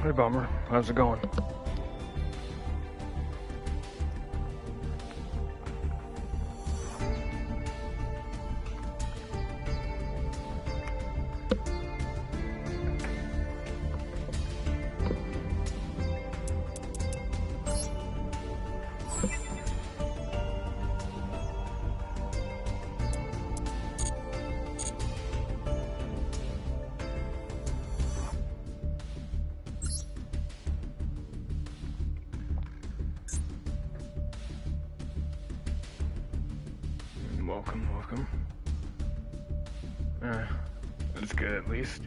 Hey, Bummer. How's it going? Welcome. That's good at least.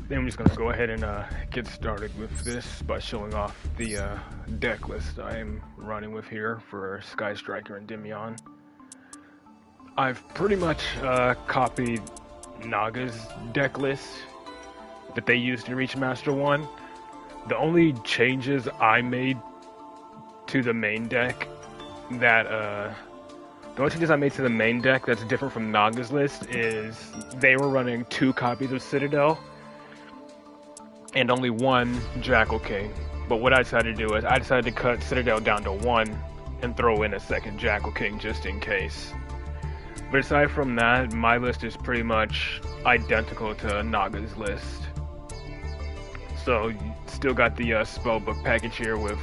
Then I'm just gonna go ahead and get started with this by showing off the deck list I am running with here for Sky Striker and Endymion. I've pretty much copied Naga's deck list that they used to reach Master 1. The only changes I made to the main deck that's different from Naga's list is they were running 2 copies of Citadel and only 1 Jackal King. But what I decided to do is I decided to cut Citadel down to 1 and throw in a second Jackal King just in case. But aside from that, my list is pretty much identical to Naga's list. So you still got the spellbook package here with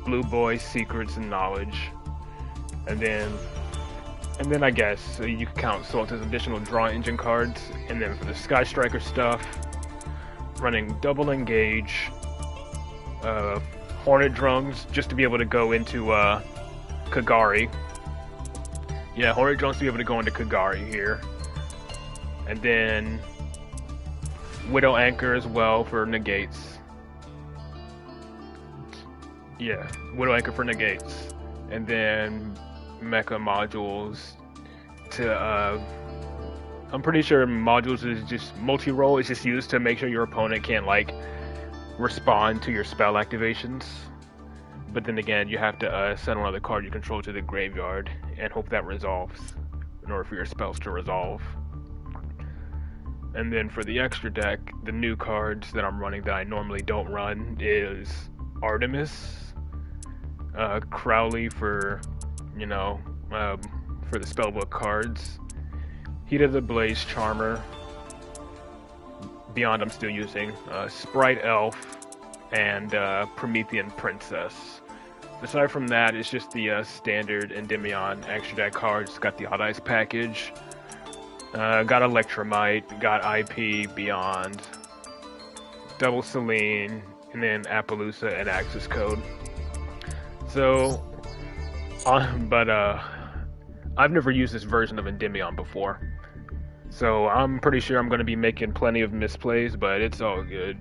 Blue Boy, Secrets, and Knowledge. And then I guess you can count Salt as additional draw engine cards. And then for the Sky Striker stuff, running double engage, Hornet Drums just to be able to go into Kagari. Yeah, Hornet Drums to be able to go into Kagari here. And then Widow Anchor as well for negates. Yeah, Widow Anchor for negates. And then mecha modules to I'm pretty sure modules is just multi-roll is just used to make sure your opponent can't like respond to your spell activations, but then again you have to send one other card you control to the graveyard and hope that resolves in order for your spells to resolve. And then for the extra deck, the new cards that I'm running that I normally don't run is Artemis, Crowley for for the spellbook cards, Heat of the Blaze Charmer, Beyond I'm still using, Sprite Elf, and Promethean Princess. Aside from that, it's just the standard Endymion extra deck cards. Got the Hot Ice package, got Electromite, got IP, Beyond, Double Selene, and then Appaloosa and Axis Code. So, but I've never used this version of Endymion before, so I'm pretty sure I'm going to be making plenty of misplays, but it's all good.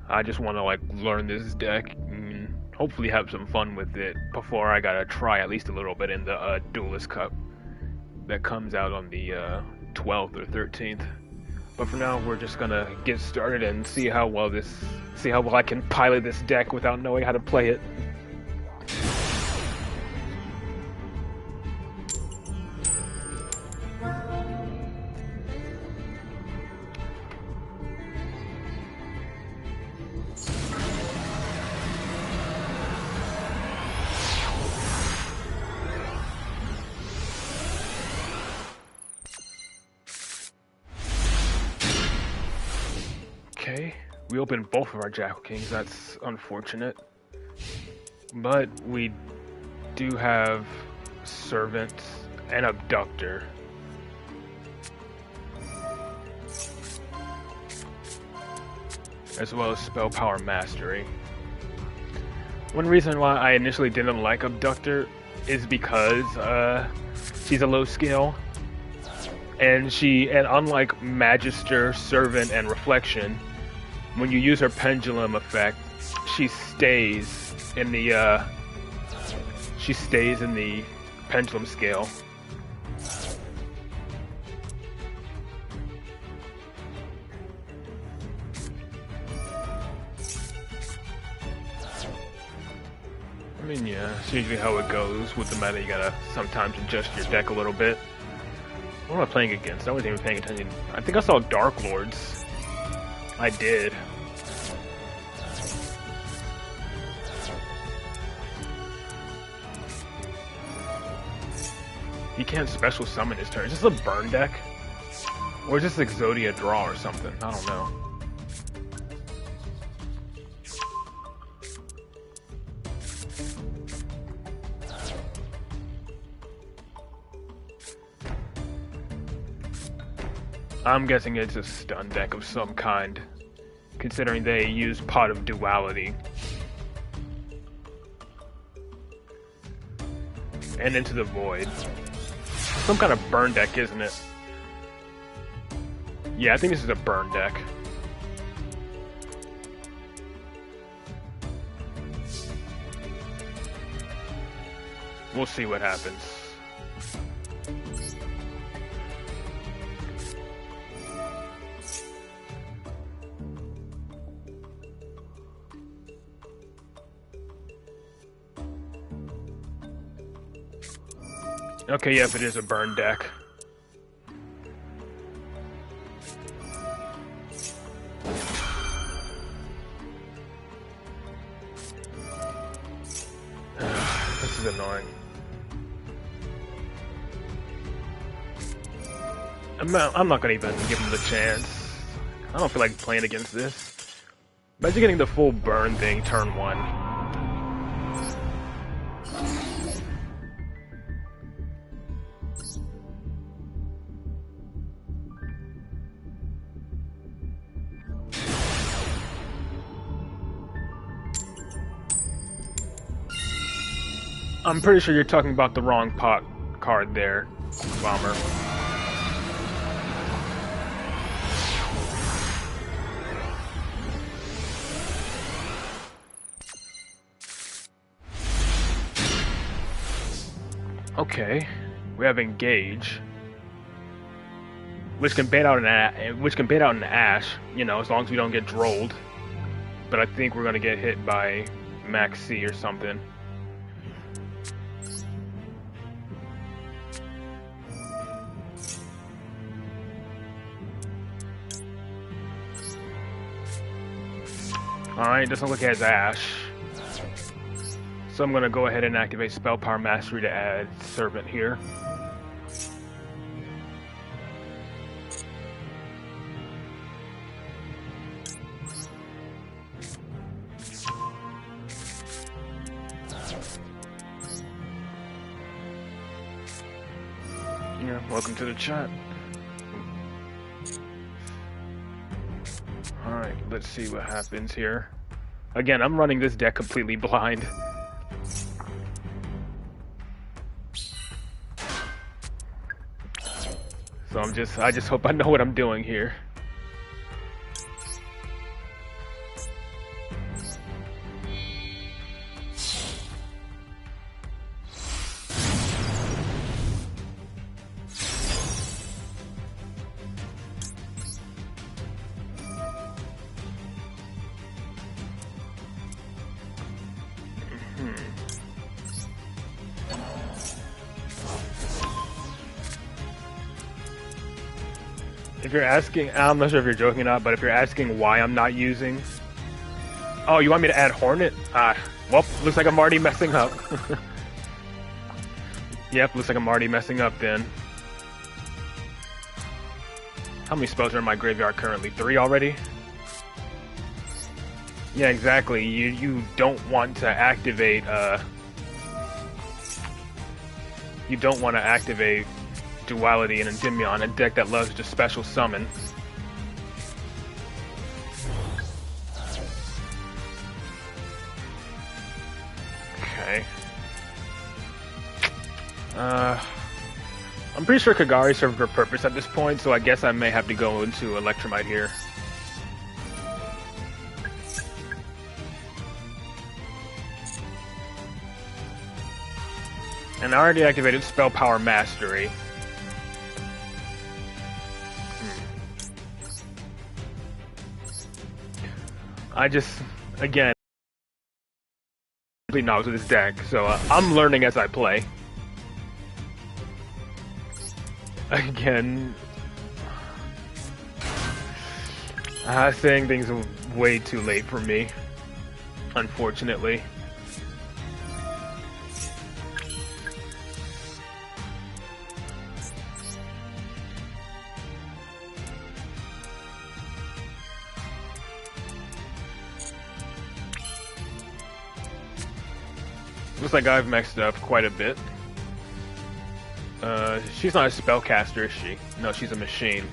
I just want to like learn this deck and hopefully have some fun with it before I gotta try at least a little bit in the Duelist Cup that comes out on the 12th or 13th. But for now, we're just gonna get started and see how well I can pilot this deck without knowing how to play it. Okay, we opened both of our Jackal Kings, that's unfortunate. But we do have Servant and Abductor. As well as Spell Power Mastery. One reason why I initially didn't like Abductor is because she's a low scale. And unlike Magister, Servant, and Reflection, when you use her pendulum effect, she stays in the pendulum scale. I mean, yeah, it's usually how it goes with the meta. You gotta sometimes adjust your deck a little bit. What am I playing against? I wasn't even paying attention. I think I saw Dark Lords. I did. He can't special summon his turn. Is this a burn deck? Or is this Exodia draw or something? I don't know. I'm guessing it's a stun deck of some kind, considering they use Pot of Duality. And Into the Void. Some kind of burn deck, isn't it? Yeah, I think this is a burn deck. We'll see what happens. Okay, yep, it is a burn deck. This is annoying. I'm not gonna even give him the chance. I don't feel like playing against this. Imagine getting the full burn thing turn 1. I'm pretty sure you're talking about the wrong pot card there, Bomber. Okay, we have Engage, which can bait out an Ash, you know, as long as we don't get drolled. But I think we're gonna get hit by Max C or something. Alright, doesn't look like it has Ash. So I'm gonna go ahead and activate Spell Power Mastery to add Servant here. Yeah, welcome to the chat. Alright, let's see what happens here. Again, I'm running this deck completely blind. So I just hope I know what I'm doing here. If you're asking, I'm not sure if you're joking or not, but if you're asking why I'm not using... Oh, you want me to add Hornet? Well, looks like I'm already messing up. Yep, looks like I'm already messing up then. How many spells are in my graveyard currently? 3 already? Yeah, exactly. You don't want to activate, You don't want to activate Duality and Endymion, a deck that loves to special summon. Okay. I'm pretty sure Kagari served her purpose at this point, so I guess I may have to go into Electromite here. And I already activated Spell Power Mastery. I just, again, complete novice with this deck, so I'm learning as I play. Again, saying things are way too late for me, unfortunately. Looks like I've messed up quite a bit. She's not a spellcaster, is she? No, she's a machine.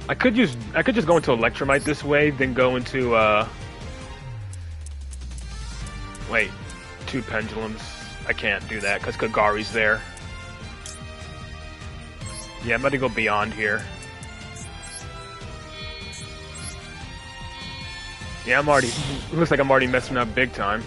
I could just go into Electromite this way, then go into wait, 2 pendulums. I can't do that because Kagari's there. Yeah, I'm about to go beyond here. Yeah, looks like I'm already messing up big time.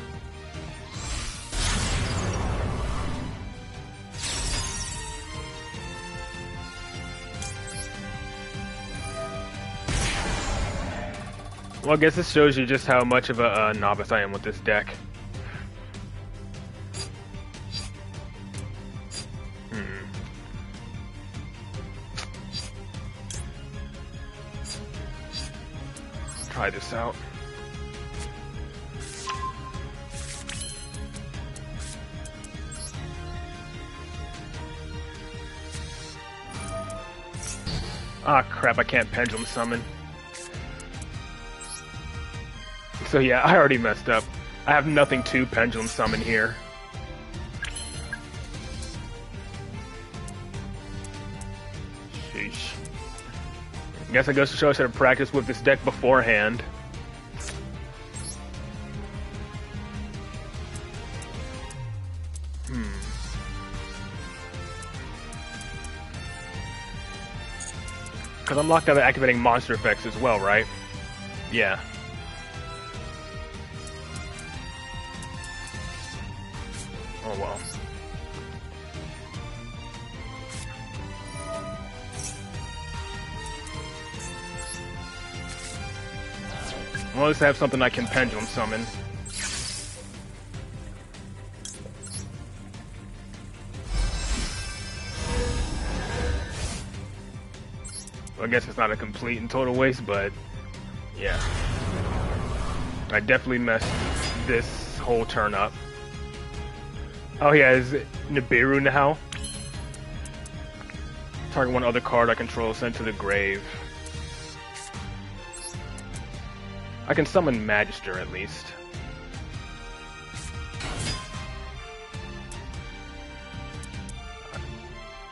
Well, I guess this shows you just how much of a novice I am with this deck. Try this out. Ah, crap, I can't pendulum summon. So yeah, I already messed up. I have nothing to pendulum summon here. Sheesh. I guess I goes to show I should have practiced with this deck beforehand. Because I'm locked out of activating monster effects as well, right? Yeah. Oh well. Well, at least I have something I can pendulum summon. Well, I guess it's not a complete and total waste, but yeah. I definitely messed this whole turn up. Oh yeah, is it Nibiru now? Target one other card I control sent to the grave. I can summon Magister at least.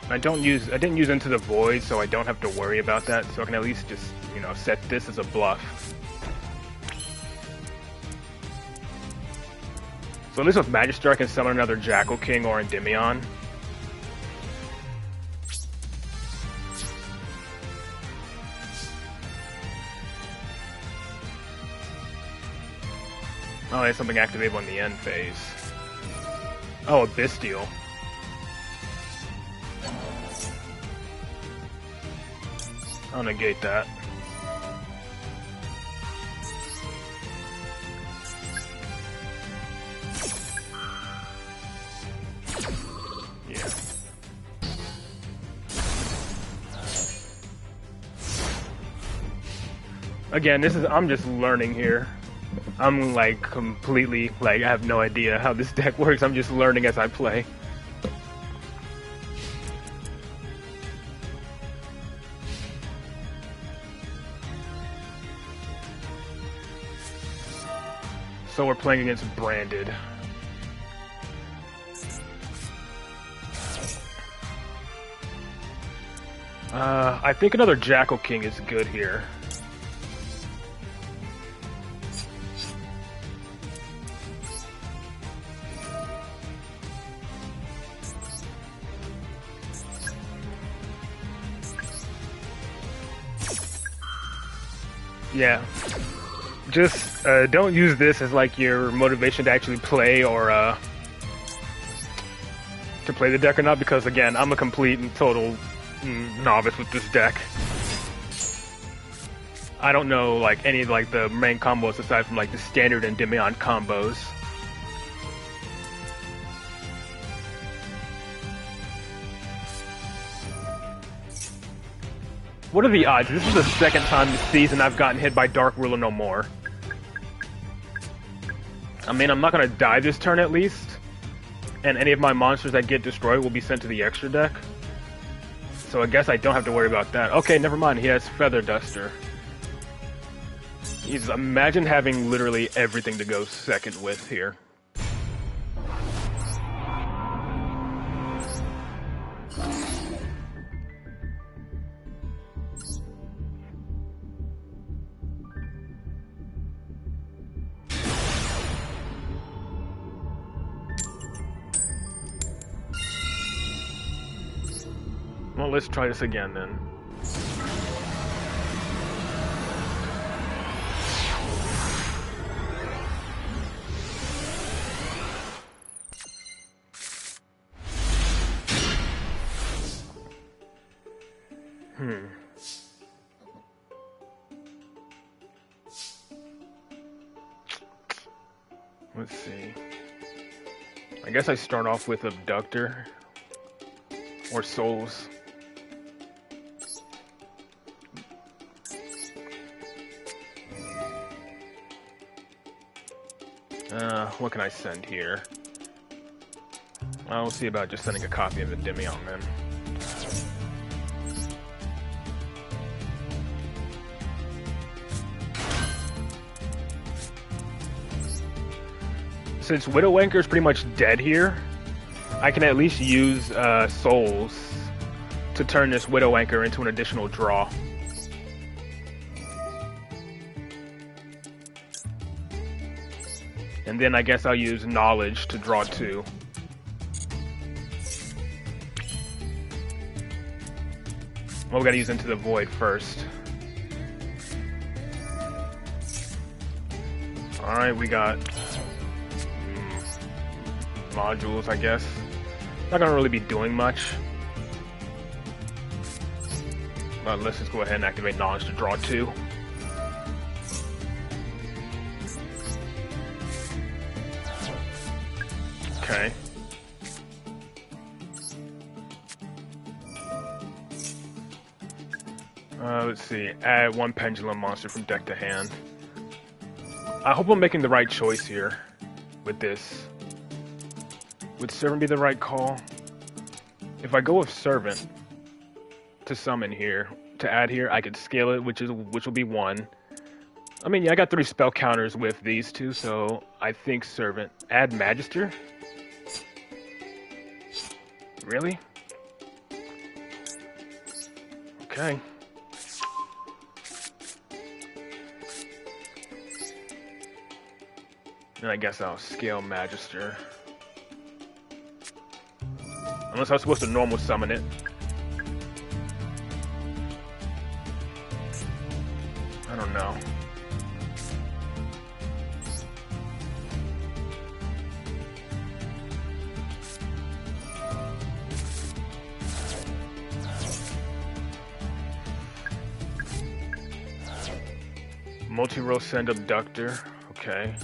I didn't use Into the Void, so I don't have to worry about that, so I can at least just, you know, set this as a bluff. So at least with Magister I can summon another Jackal King or Endymion. Oh, there's something activated on the end phase. Oh, a Bestial. I'll negate that. Yeah. Again, I'm just learning here. I'm like completely, I have no idea how this deck works. I'm just learning as I play. So we're playing against Branded. I think another Jackal King is good here. Yeah. Just don't use this as like your motivation to actually play or to play the deck or not, because again, I'm a complete and total novice with this deck. I don't know like any of like the main combos aside from like the standard Endymion combos. What are the odds? This is the second time this season I've gotten hit by Dark Ruler no more. I mean, I'm not gonna die this turn at least, and any of my monsters that get destroyed will be sent to the extra deck. So I guess I don't have to worry about that. Okay, never mind, he has Feather Duster. Imagine having literally everything to go second with here. Well, let's try this again then. Let's see. I guess I start off with Abductor or Souls. What can I send here? I'll see about just sending a copy of Endymion then. Since Widowwanker is pretty much dead here, I can at least use Souls to turn this Widowwanker into an additional draw. And then I guess I'll use Knowledge to draw 2. Well, we gotta use Into the Void first. Alright, we got modules, I guess. Not gonna really be doing much. But let's just go ahead and activate Knowledge to draw 2. Okay. Let's see. Add 1 pendulum monster from deck to hand. I hope I'm making the right choice here with this. Would Servant be the right call? If I go with Servant to summon here, to add here, I could scale it, which will be 1. I mean, yeah, I got 3 spell counters with these 2, so I think Servant. Add Magister? Really? Okay. Then I guess I'll scale Magister. Unless I'm supposed to normal summon it. I don't know. Multi-row send Abductor. Okay.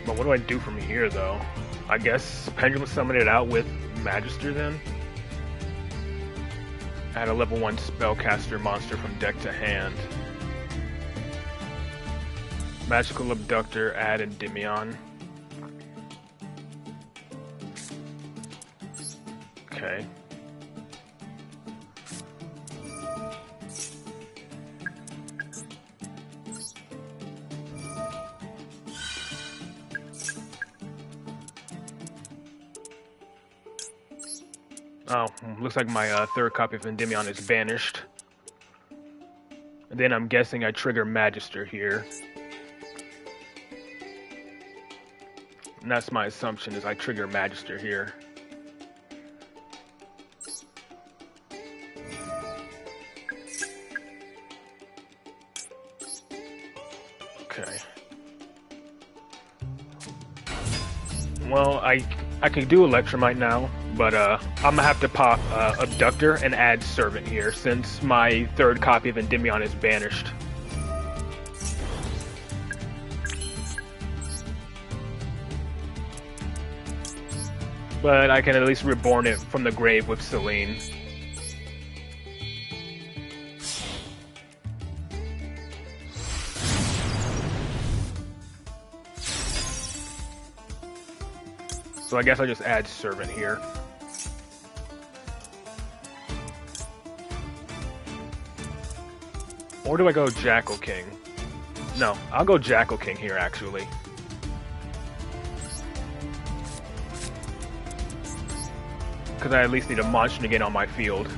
But what do I do from here, though? I guess Pendulum summon it out with Magister, then? Add a level 1 spellcaster monster from deck to hand. Magical Abductor, add Endymion. Okay. Oh, looks like my 3rd copy of Endymion is banished. And then I'm guessing I trigger Magister here. And that's my assumption, is I trigger Magister here. Okay. Well, I could do Electromite now, but I'm gonna have to pop Abductor and add Servant here, since my 3rd copy of Endymion is banished. But I can at least reborn it from the grave with Selene. So I guess I'll just add Servant here. Or do I go Jackal King? No, I'll go Jackal King here, actually. Because I at least need a monster to get on my field.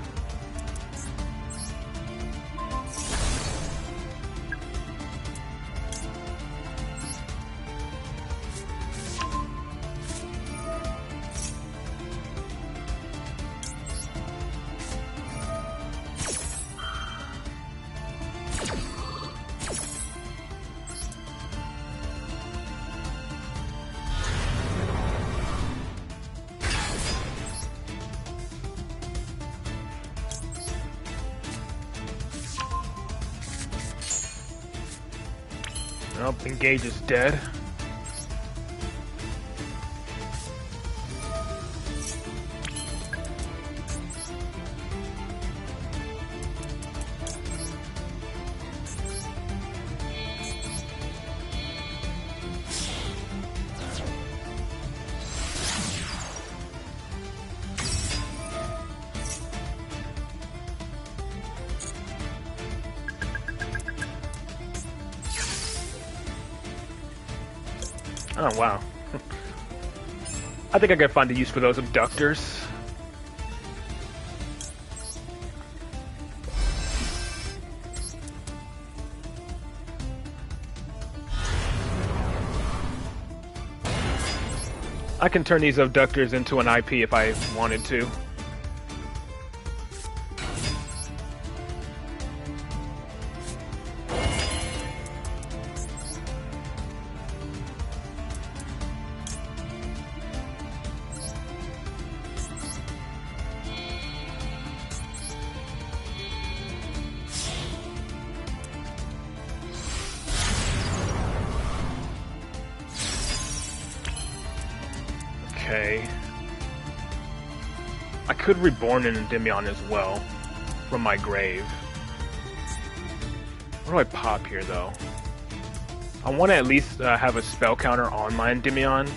Nope, Engage is dead. Oh, wow. I think I can find a use for those abductors. I can turn these abductors into an IP if I wanted to. Okay. I could reborn an Endymion as well from my grave. What do I pop here, though? I want to at least have a spell counter on my Endymion.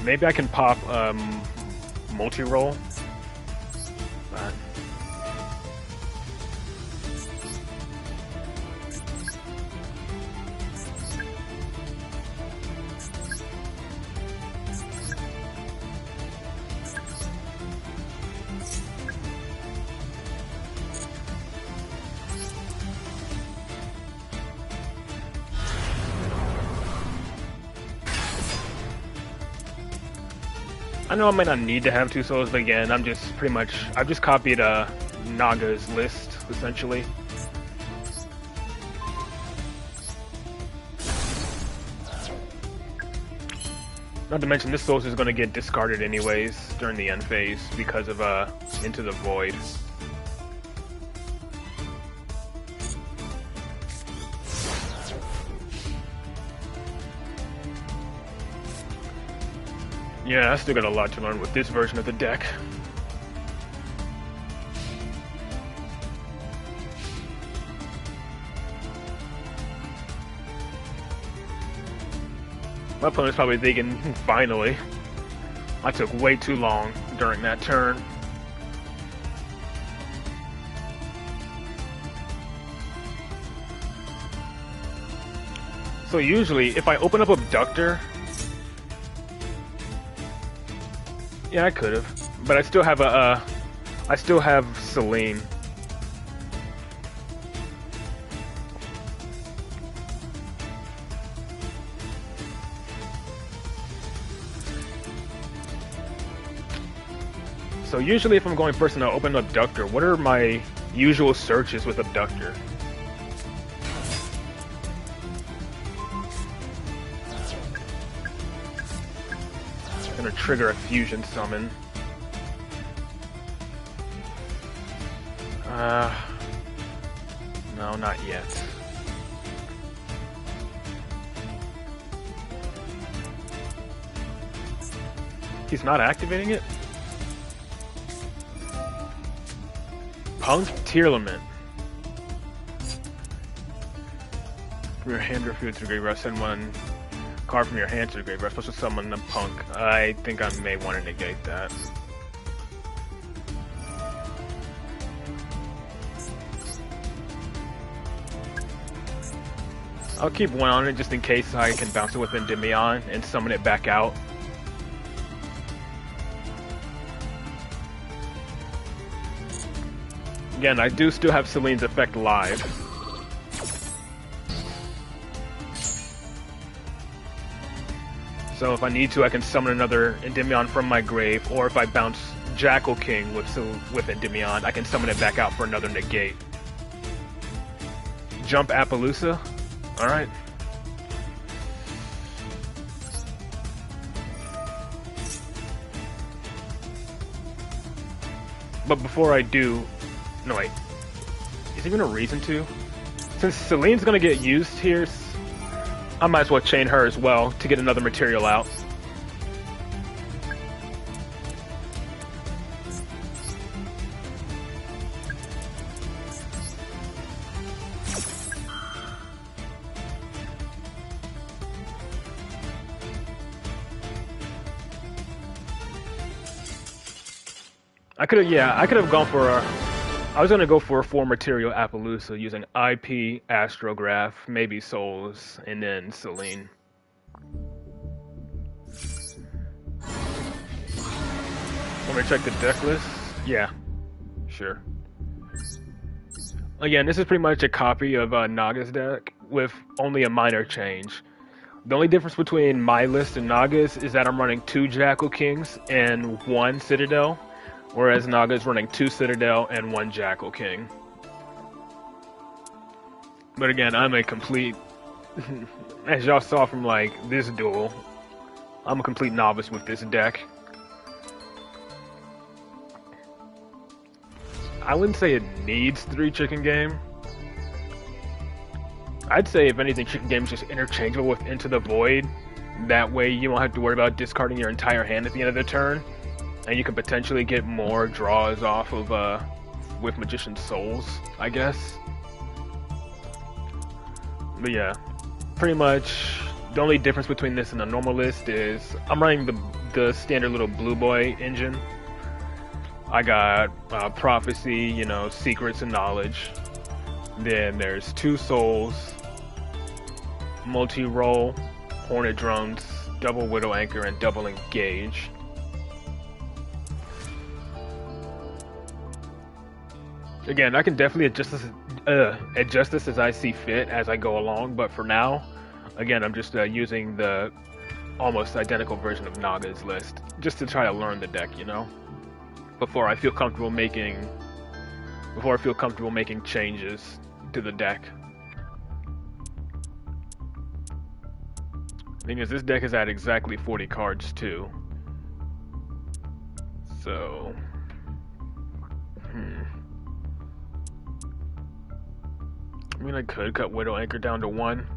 Maybe I can pop multi-roll. But I know I might not need to have two souls, but again, I've just copied Naga's list, essentially. Not to mention, this soul is going to get discarded anyways during the end phase because of Into the Void. Yeah, I still got a lot to learn with this version of the deck. My opponent's probably thinking, finally. I took way too long during that turn. So usually, if I open up Abductor... Yeah, I could have, but I still have I still have Selene. So usually if I'm going first and I open Abductor, what are my usual searches with Abductor? Gonna trigger a fusion summon. No, not yet. He's not activating it? Punk Tearlament. From your hand or field to the graveyard, send one card from your hand to the graveyard. Supposed to summon the Punk. I think I may want to negate that. I'll keep one on it just in case I can bounce it with Endymion and summon it back out. Again, I do still have Celine's effect live. So if I need to, I can summon another Endymion from my grave, or if I bounce Jackal King with Endymion, I can summon it back out for another negate. Jump Appaloosa? Alright. But before I do... No, wait. Is there even a reason to? Since Celine's gonna get used here, I might as well chain her as well to get another material out. I could have gone for I was gonna go for a 4-material Appaloosa using IP, Astrograph, maybe Souls, and then Celine. Want me to check the deck list? Yeah, sure. Again, this is pretty much a copy of Naga's deck with only a minor change. The only difference between my list and Naga's is that I'm running 2 Jackal Kings and 1 Citadel, whereas Naga's running 2 Citadel and 1 Jackal King. But again, I'm a complete... as y'all saw from, like, this duel, I'm a complete novice with this deck. I wouldn't say it needs 3 Chicken Game. I'd say, if anything, Chicken Game is just interchangeable with Into the Void. That way you won't have to worry about discarding your entire hand at the end of the turn. And you can potentially get more draws off of, with Magician's Souls, I guess. But yeah, pretty much the only difference between this and the normal list is I'm running the standard little Blue Boy engine. I got Prophecy, you know, Secrets and Knowledge. Then there's 2 Souls, Multi-Roll, Hornet Drones, Double Widow Anchor, and Double Engage. Again, I can definitely adjust this as I see fit as I go along, but for now, again, I'm just using the almost identical version of Naga's list, just to try to learn the deck, you know? Before I feel comfortable making changes to the deck. The thing is, this deck is at exactly 40 cards, too. So... I mean, I could cut Widow Anchor down to 1.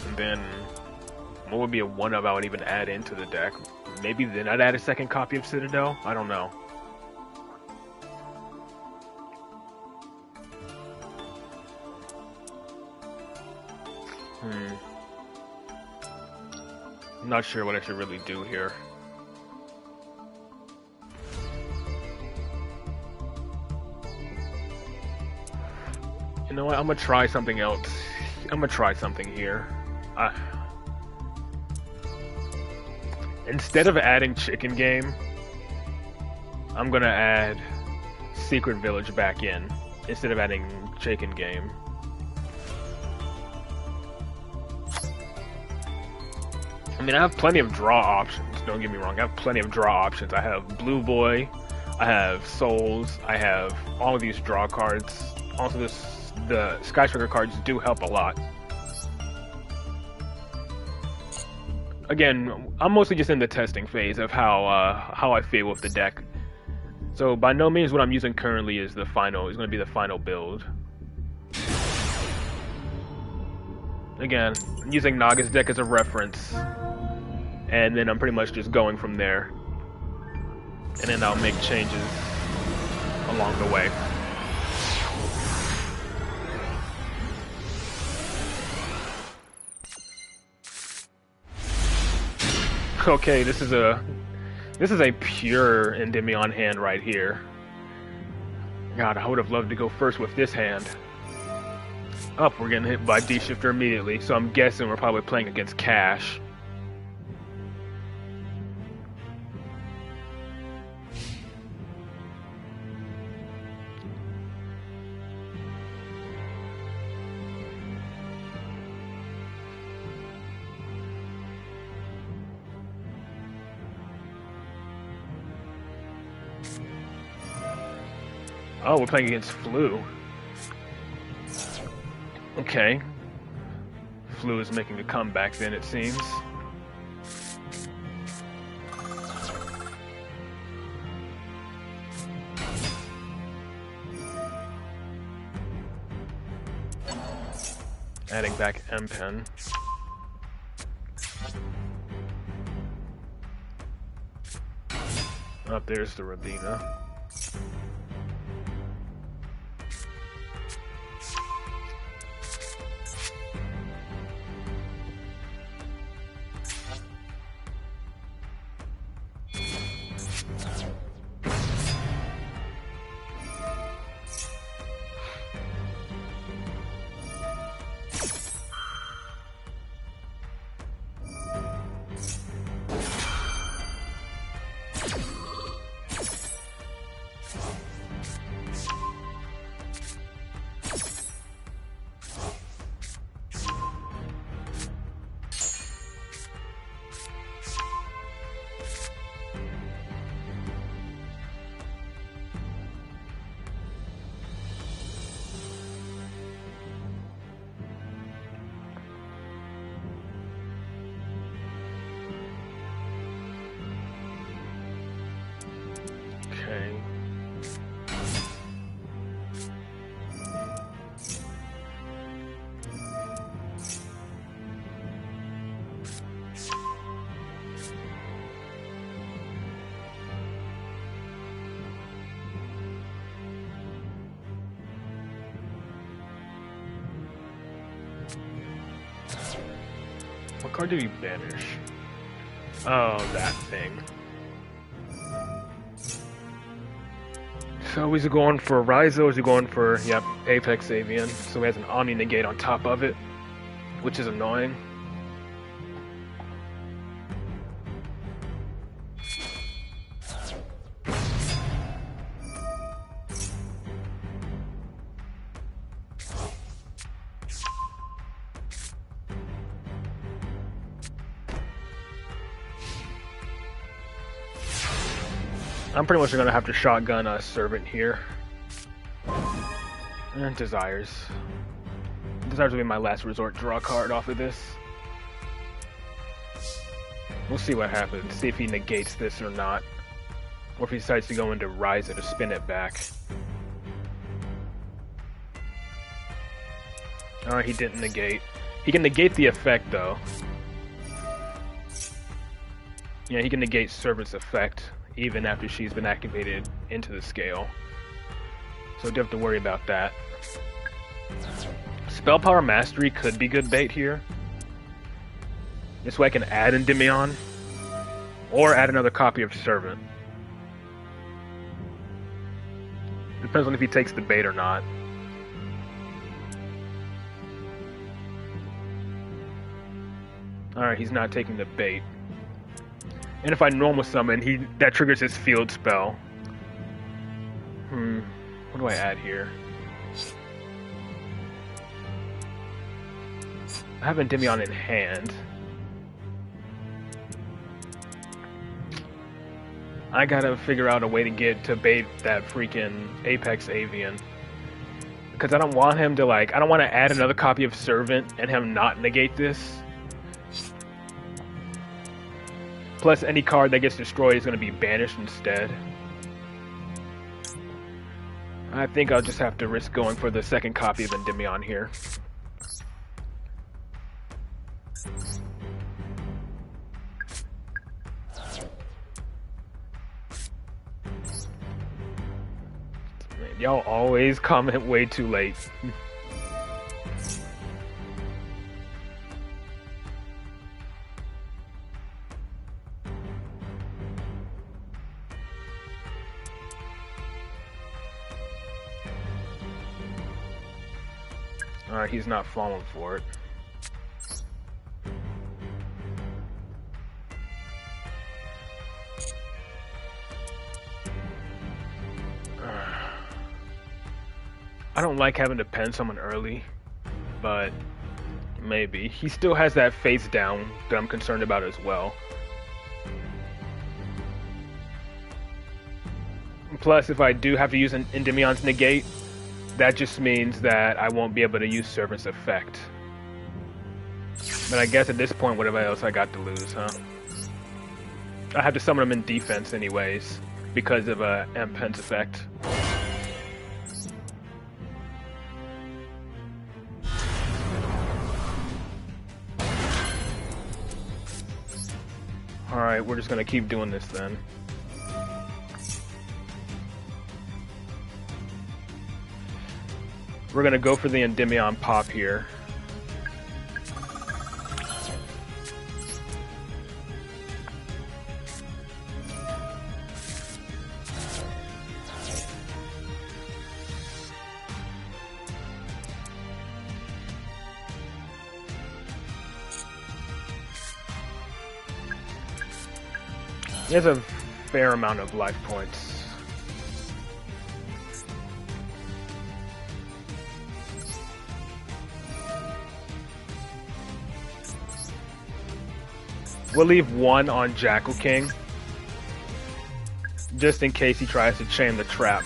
And then, what would be a 1-of I would even add into the deck? Maybe then I'd add a second copy of Citadel? I don't know. I'm not sure what I should really do here. You know what? I'm gonna try something else. I'm gonna try something here. Instead of adding Chicken Game, I'm gonna add Secret Village back in instead of adding Chicken Game. I mean, I have plenty of draw options. Don't get me wrong. I have plenty of draw options. I have Blue Boy, I have Souls, I have all of these draw cards. Also, the Skyscraper cards do help a lot. Again, I'm mostly just in the testing phase of how I feel with the deck. So by no means what I'm using currently is the final. Is going to be the final build. Again, I'm using Naga's deck as a reference, and then I'm pretty much just going from there. And then I'll make changes along the way. Okay, this is a pure Endymion hand right here. God, I would have loved to go first with this hand. Oh, we're getting hit by D-Shifter immediately, so I'm guessing we're probably playing against Cash. Oh, we're playing against Flu. Okay. Flu is making a comeback then, it seems. Adding back M-Pen. Up there's the Rabina. Okay. What card did he banish? Oh, that thing. So is he going for Ryzo or is he going for, yep, Apex Avian? So he has an Omni Negate on top of it, which is annoying. I'm pretty much going to have to shotgun a Servant here. And Desires. Desires will be my last resort draw card off of this. We'll see what happens. See if he negates this or not. Or if he decides to go into Ryza to spin it back. Alright, he didn't negate. He can negate the effect though. Yeah, he can negate Servant's effect even after she's been activated into the scale. So don't have to worry about that. Spell Power Mastery could be good bait here. This way I can add Endymion, or add another copy of Servant. Depends on if he takes the bait or not. Alright, he's not taking the bait. And if I normal summon, that triggers his field spell. What do I add here? I have Endymion in hand. I gotta figure out a way to bait that freaking Apex Avian. Because I don't want him to I don't want to add another copy of Servant and him not negate this. Plus, any card that gets destroyed is going to be banished instead. I think I'll just have to risk going for the second copy of Endymion here. Y'all always comment way too late. Alright, he's not falling for it. I don't like having to pen someone early, but maybe. He still has that face down that I'm concerned about as well. Plus, if I do have to use an Endymion's negate, that just means that I won't be able to use Servant's effect. But I guess at this point, whatever else I got to lose, huh? I have to summon him in defense anyways, because of Empen's effect. Alright, we're just gonna keep doing this then. We're gonna go for the Endymion pop here. He has a fair amount of life points. We'll leave one on Jackal King, just in case he tries to chain the trap.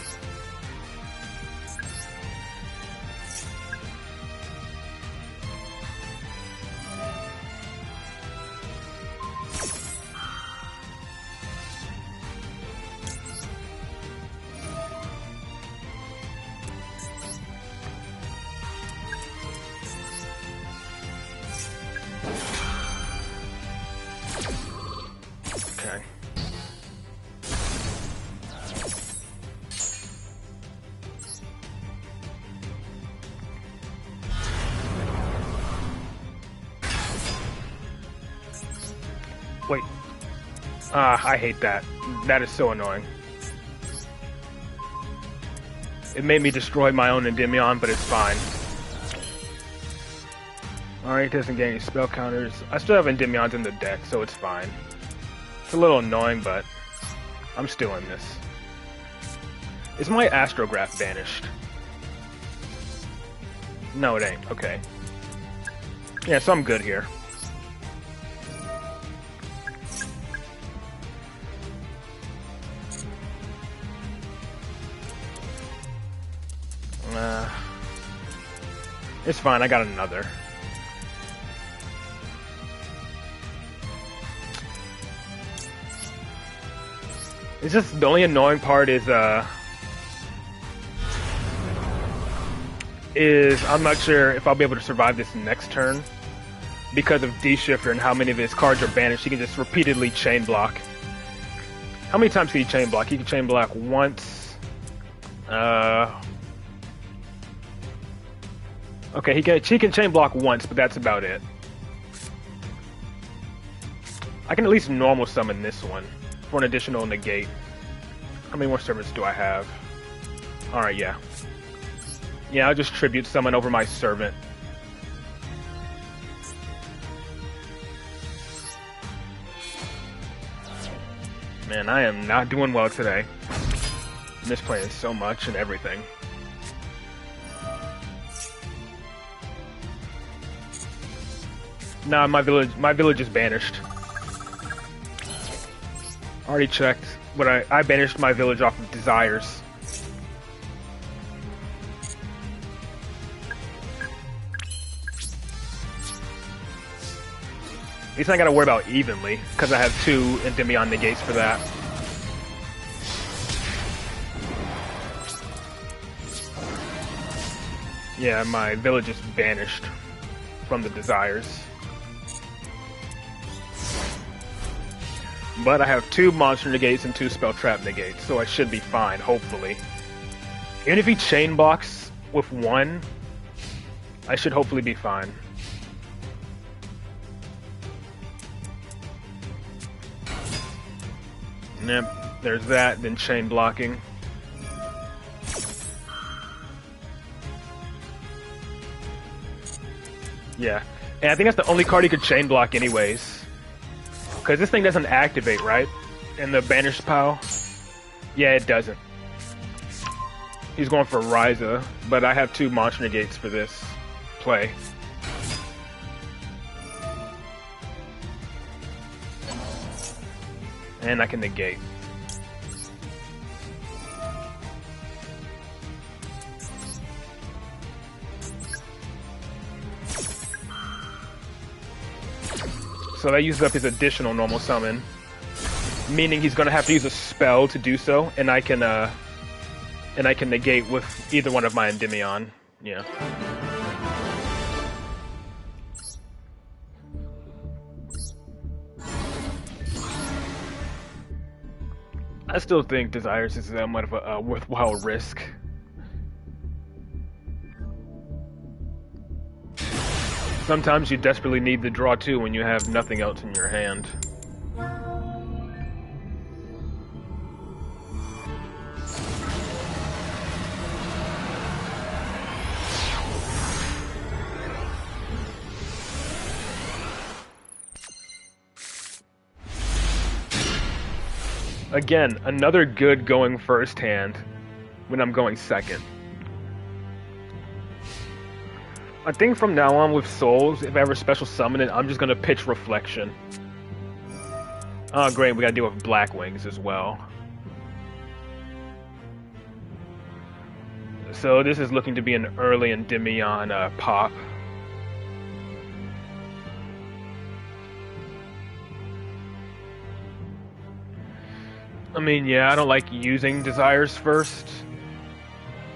Okay. Wait. I hate that. That is so annoying. It made me destroy my own Endymion, but it's fine. Alright, it doesn't get any spell counters. I still have Endymions in the deck, so it's fine. It's a little annoying, but I'm still in this. Is my Astrograph banished? No, it ain't. Okay. Yeah, so I'm good here. It's fine, I got another. It's just the only annoying part is I'm not sure if I'll be able to survive this next turn because of D-Shifter and how many of his cards are banished. He can just repeatedly chain block. How many times can he chain block? He can chain block once. Okay, he can chain block once, but that's about it. I can at least normal summon this one for an additional negate. How many more servants do I have? Alright, yeah. Yeah, I'll just tribute summon over my servant. Man, I am not doing well today. Misplaying so much and everything. Nah, my village is banished. Already checked. What I banished my village off of Desires. At least I gotta worry about evenly, because I have 2 Endymion negates for that. Yeah, my village is banished from the Desires. But I have 2 monster negates and 2 spell trap negates, so I should be fine, hopefully. Even if he chain blocks with 1, I should hopefully be fine. Yep, there's that, then chain blocking. Yeah, and I think that's the only card he could chain block anyways. Because this thing doesn't activate, right? In the banished pile? Yeah, it doesn't. He's going for Ryza, but I have 2 monster negates for this play. And I can negate. So that uses up his additional normal summon, meaning he's gonna have to use a spell to do so, and I can negate with either one of my Endymion. Yeah. I still think Desires is somewhat of a worthwhile risk. Sometimes you desperately need the draw too when you have nothing else in your hand. Again, another good going first hand when I'm going second. I think from now on with Souls, if I ever special summon it, I'm just gonna pitch Reflection. Oh great, we gotta deal with Blackwings as well. So this is looking to be an early Endymion pop. I mean, yeah, I don't like using Desires first.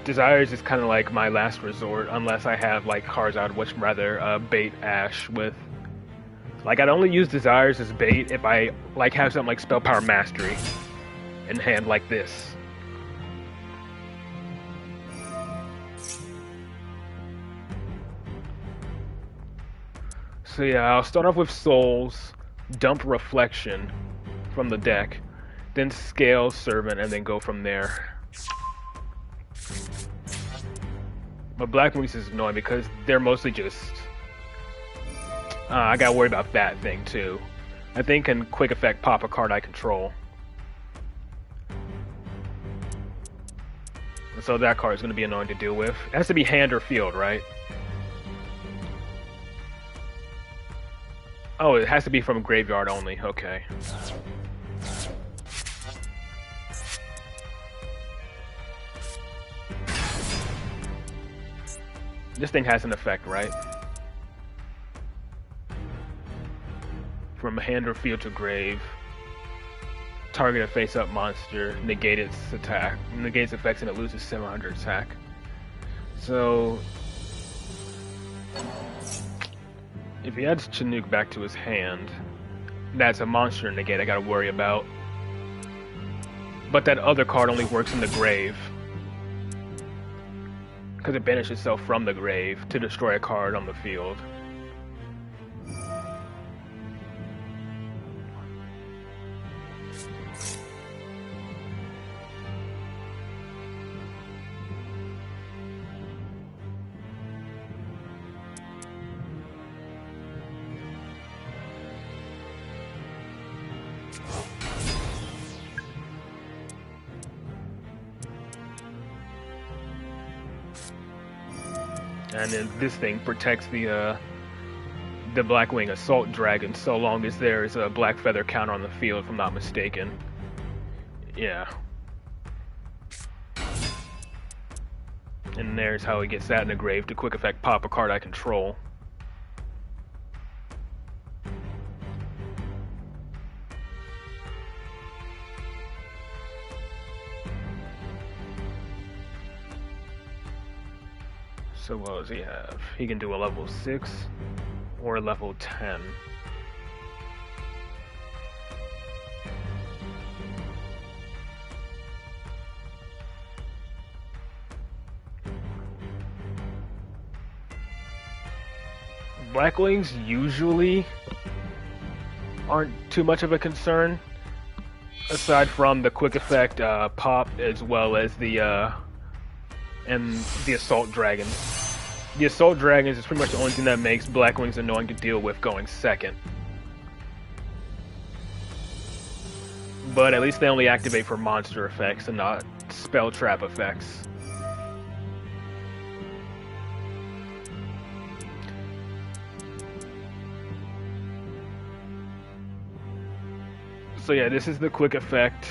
Desires is kind of like my last resort, unless I have like cards I would much rather bait Ash with. Like, I'd only use Desires as bait if I like have something like Spell Power Mastery in hand like this. So yeah, I'll start off with Souls, dump Reflection from the deck, then Scale Servant, and then go from there. But Blackwings is annoying because they're mostly just... I gotta worry about that thing too. I think can quick effect pop a card I control. And so that card is gonna be annoying to deal with. It has to be hand or field, right? Oh, it has to be from graveyard only, okay. This thing has an effect, right? From hand or field to grave. Target a face-up monster, negate its attack. Negates effects and it loses 700 attack. So... if he adds Chinook back to his hand, that's a monster negate I gotta worry about. But that other card only works in the grave. Because it banishes itself from the grave to destroy a card on the field. And then this thing protects the Blackwing Assault Dragon so long as there's a Black Feather counter on the field, if I'm not mistaken. Yeah. And there's how he gets that in the grave to quick effect pop a card I control. So what does he have? He can do a level 6 or a level 10. Blackwings usually aren't too much of a concern, aside from the quick effect pop as well as the Assault Dragons. The Assault Dragons is pretty much the only thing that makes Blackwings annoying to deal with going second. But at least they only activate for monster effects and not spell trap effects. So yeah, this is the quick effect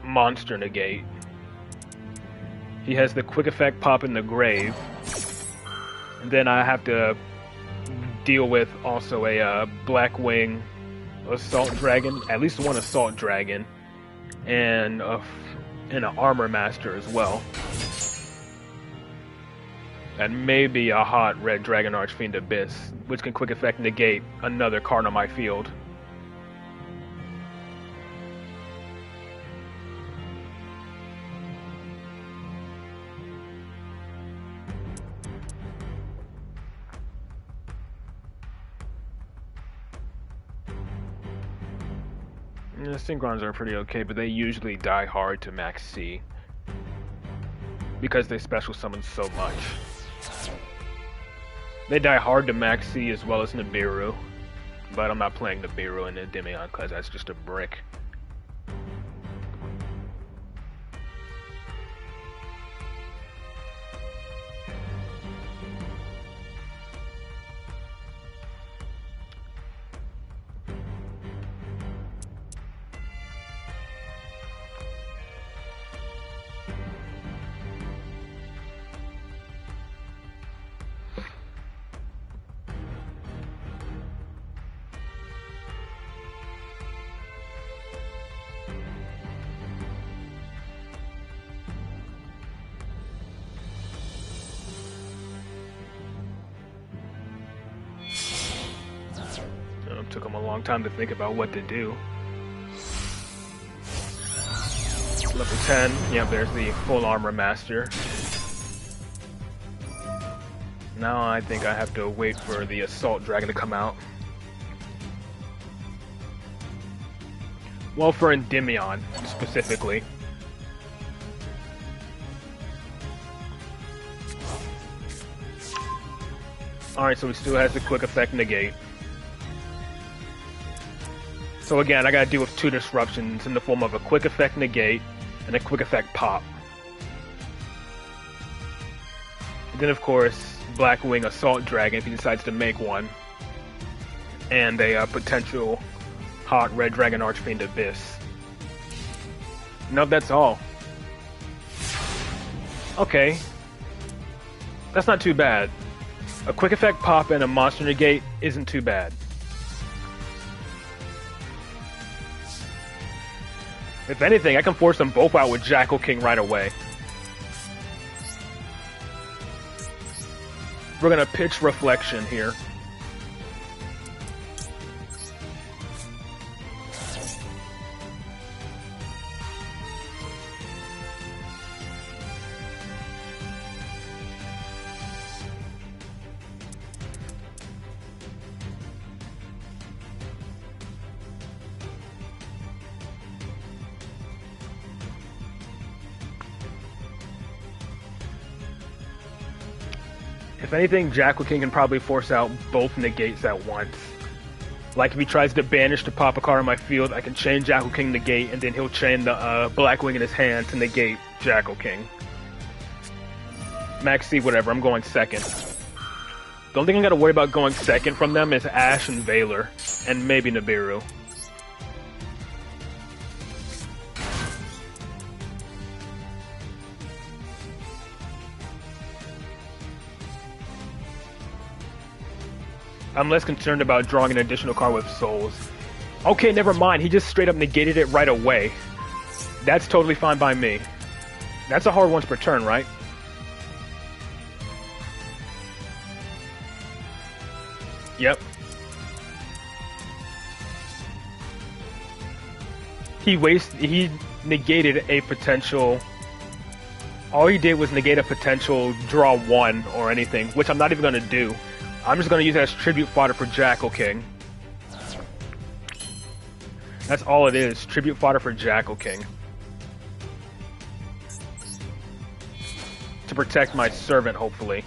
monster negate. He has the quick effect pop in the grave. And then I have to deal with also a Blackwing assault dragon, at least one assault dragon, and an armor master as well. And maybe a hot red dragon archfiend abyss, which can quick effect negate another card on my field. The Synchrons are pretty okay, but they usually die hard to max C because they special summon so much. They die hard to max C as well as Nibiru, but I'm not playing Nibiru in Endymion because that's just a brick. Took him a long time to think about what to do. Level 10, yep, there's the full armor master. Now I think I have to wait for the assault dragon to come out. Well, for Endymion, specifically. Alright, so he still has the quick effect negate. So again, I gotta deal with two disruptions in the form of a quick effect negate and a quick effect pop. And then of course, Blackwing Assault Dragon if he decides to make one. And a potential hot red dragon archfiend abyss. No, that's all. Okay. That's not too bad. A quick effect pop and a monster negate isn't too bad. If anything, I can force them both out with Jackal King right away. We're gonna pitch Reflection here. If anything, Jackal King can probably force out both negates at once. Like if he tries to banish to pop a card on my field, I can chain Jackal King negate, and then he'll chain the Blackwing in his hand to negate Jackal King. Max C, whatever, I'm going second. The only thing I gotta worry about going second from them is Ash and Valor, and maybe Nibiru. I'm less concerned about drawing an additional card with souls. Okay, never mind. He just straight up negated it right away. That's totally fine by me. That's a hard once per turn, right? Yep. He negated a potential... All he did was negate a potential draw one or anything, which I'm not even going to do. I'm just going to use it as tribute fodder for Jackal King. That's all it is, tribute fodder for Jackal King. To protect my servant, hopefully.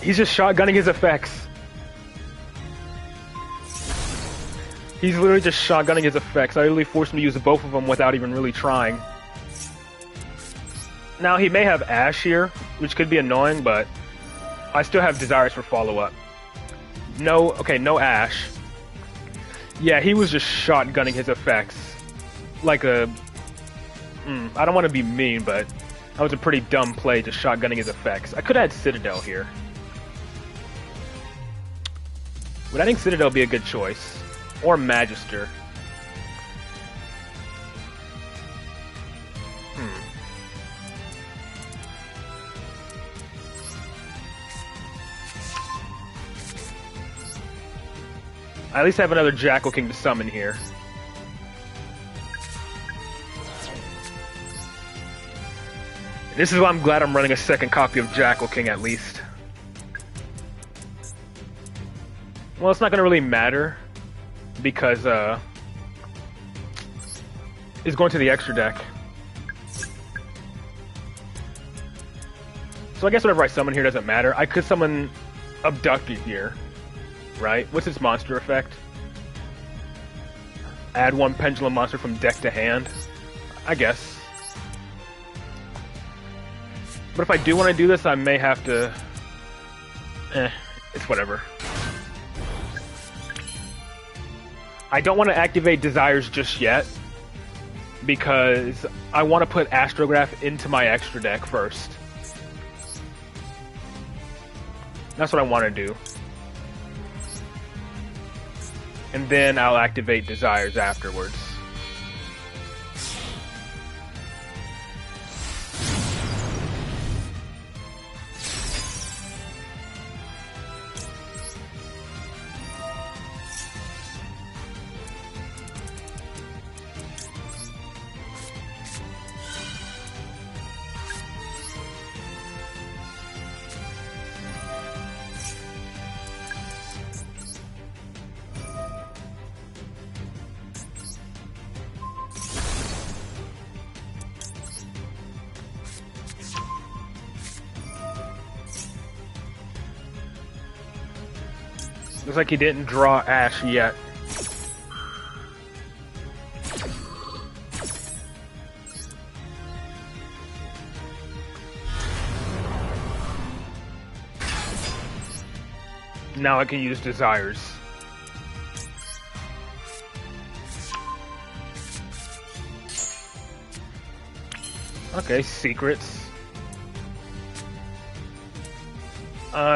He's just shotgunning his effects. He's literally just shotgunning his effects. I literally forced him to use both of them without even really trying. Now, he may have Ash here, which could be annoying, but I still have desires for follow-up. No, okay, no Ash. Yeah, he was just shotgunning his effects. Like a I don't want to be mean, but that was a pretty dumb play, just shotgunning his effects. I could have had Citadel here. Would adding Citadel be a good choice? Or Magister? I at least have another Jackal King to summon here. This is why I'm glad I'm running a second copy of Jackal King at least. Well, it's not going to really matter because it's going to the extra deck. So I guess whatever I summon here doesn't matter. I could summon Abducted here, right? What's its monster effect? Add one Pendulum monster from deck to hand, I guess. But if I do want to do this, I may have to... it's whatever. I don't want to activate Desires just yet, because I want to put Astrograph into my extra deck first. That's what I want to do. And then I'll activate Desires afterwards. Looks like he didn't draw Ash yet. Now I can use Desires. Okay, Secrets.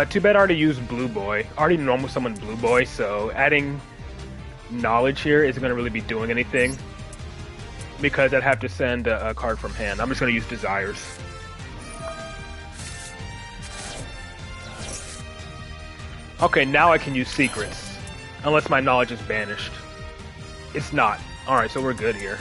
Too bad I already used Blue Boy. I already normal summoned Blue Boy, so adding Knowledge here isn't going to really be doing anything. Because I'd have to send a card from hand. I'm just going to use Desires. Okay, now I can use Secrets. Unless my Knowledge is banished. It's not. Alright, so we're good here.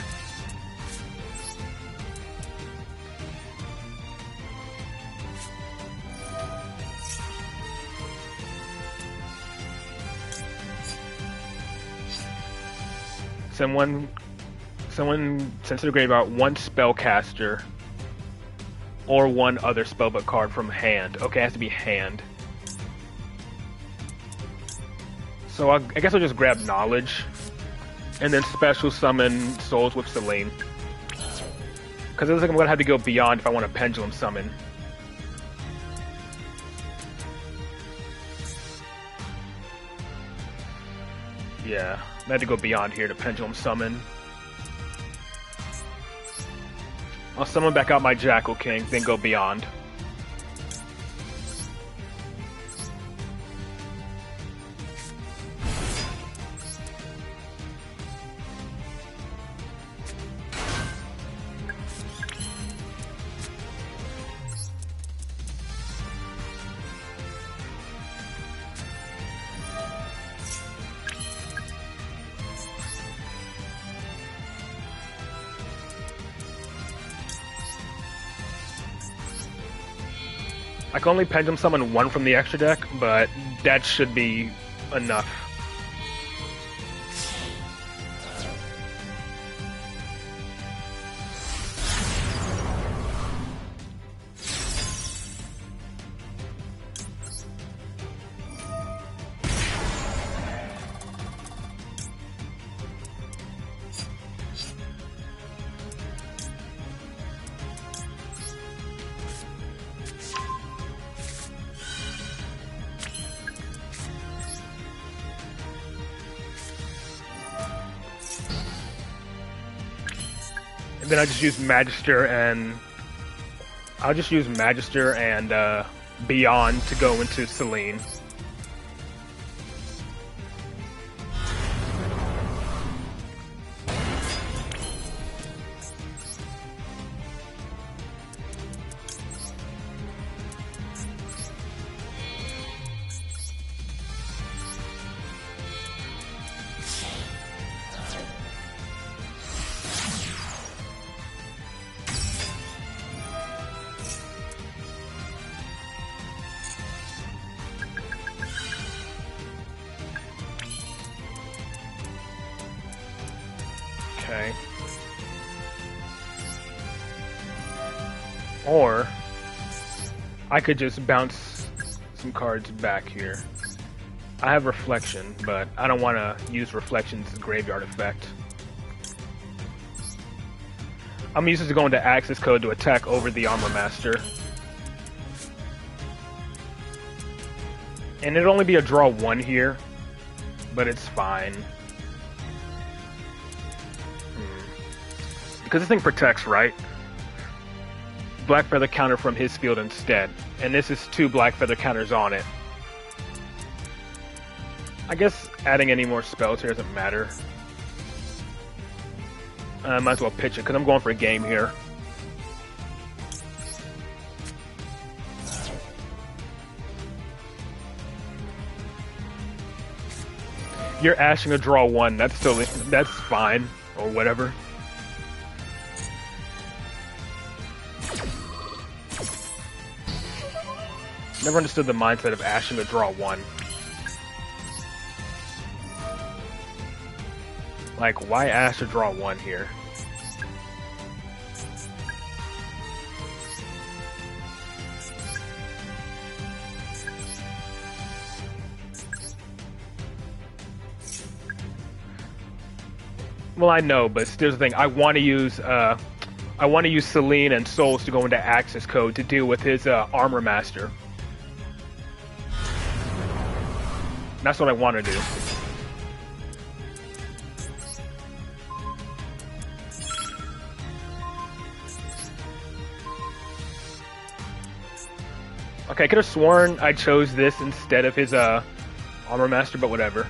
Someone sends to the graveyard one spellcaster or one other spellbook card from hand. Okay, it has to be hand. So I guess I'll just grab Knowledge and then special summon Souls with Selene. Because it looks like I'm going to have to go beyond if I want to Pendulum summon. Yeah, I had to go beyond here to Pendulum summon. I'll summon back out my Jackal King, then go beyond. I can only Pendulum summon one from the extra deck, but that should be enough. then I just use Magister and I'll just use Magister and Beyond to go into Selene. Okay. Or I could just bounce some cards back here. I have Reflection, but I don't want to use Reflection's graveyard effect. I'm used to going to Access Code to attack over the Armor Master. And it'll only be a draw 1 here, but it's fine. Because this thing protects, right? Black Feather counter from his field instead. And this is 2 Black Feather counters on it. I guess adding any more spells here doesn't matter. I might as well pitch it, because I'm going for a game here. You're ashing a draw 1, that's fine, or whatever. Never understood the mindset of ashing to draw 1. Like, why ash to draw 1 here? Well, I know, but still the thing. I want to use Selene and Souls to go into Access Code to deal with his Armor Master. That's what I want to do. Okay, I could have sworn I chose this instead of his Armor Master, but whatever.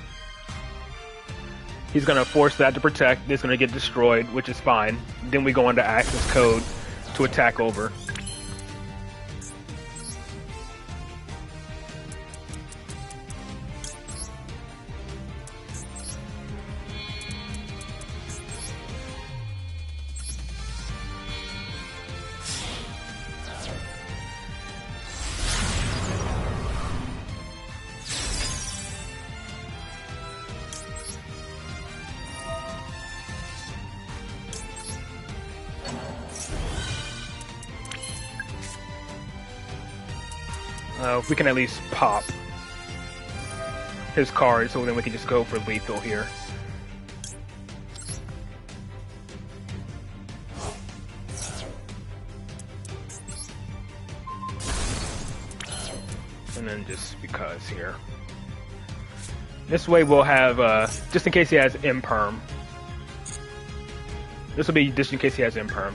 He's gonna force that to protect, it's gonna get destroyed, which is fine. Then we go into Access Code to attack over. We can at least pop his card, so then we can just go for lethal here. And then just because here. This way we'll have, just in case he has Imperm. This will be just in case he has Imperm.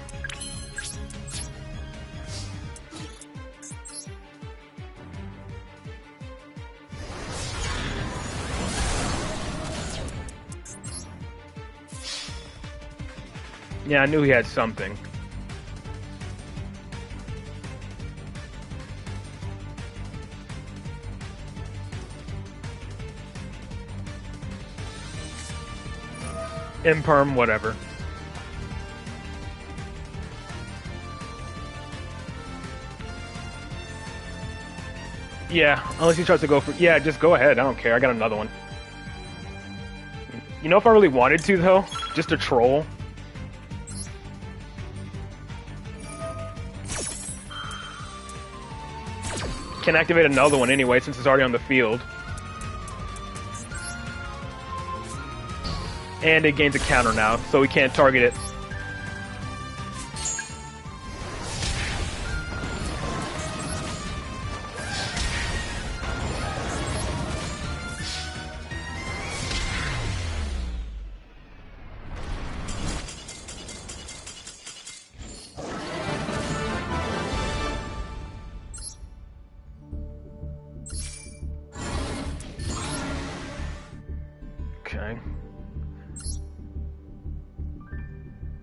Yeah, I knew he had something. Imperm, whatever. Yeah, unless he tries to go for... Yeah, just go ahead. I don't care. I got another one. You know, if I really wanted to, though, just to troll... Can activate another one anyway, since it's already on the field. And it gains a counter now, so we can't target it.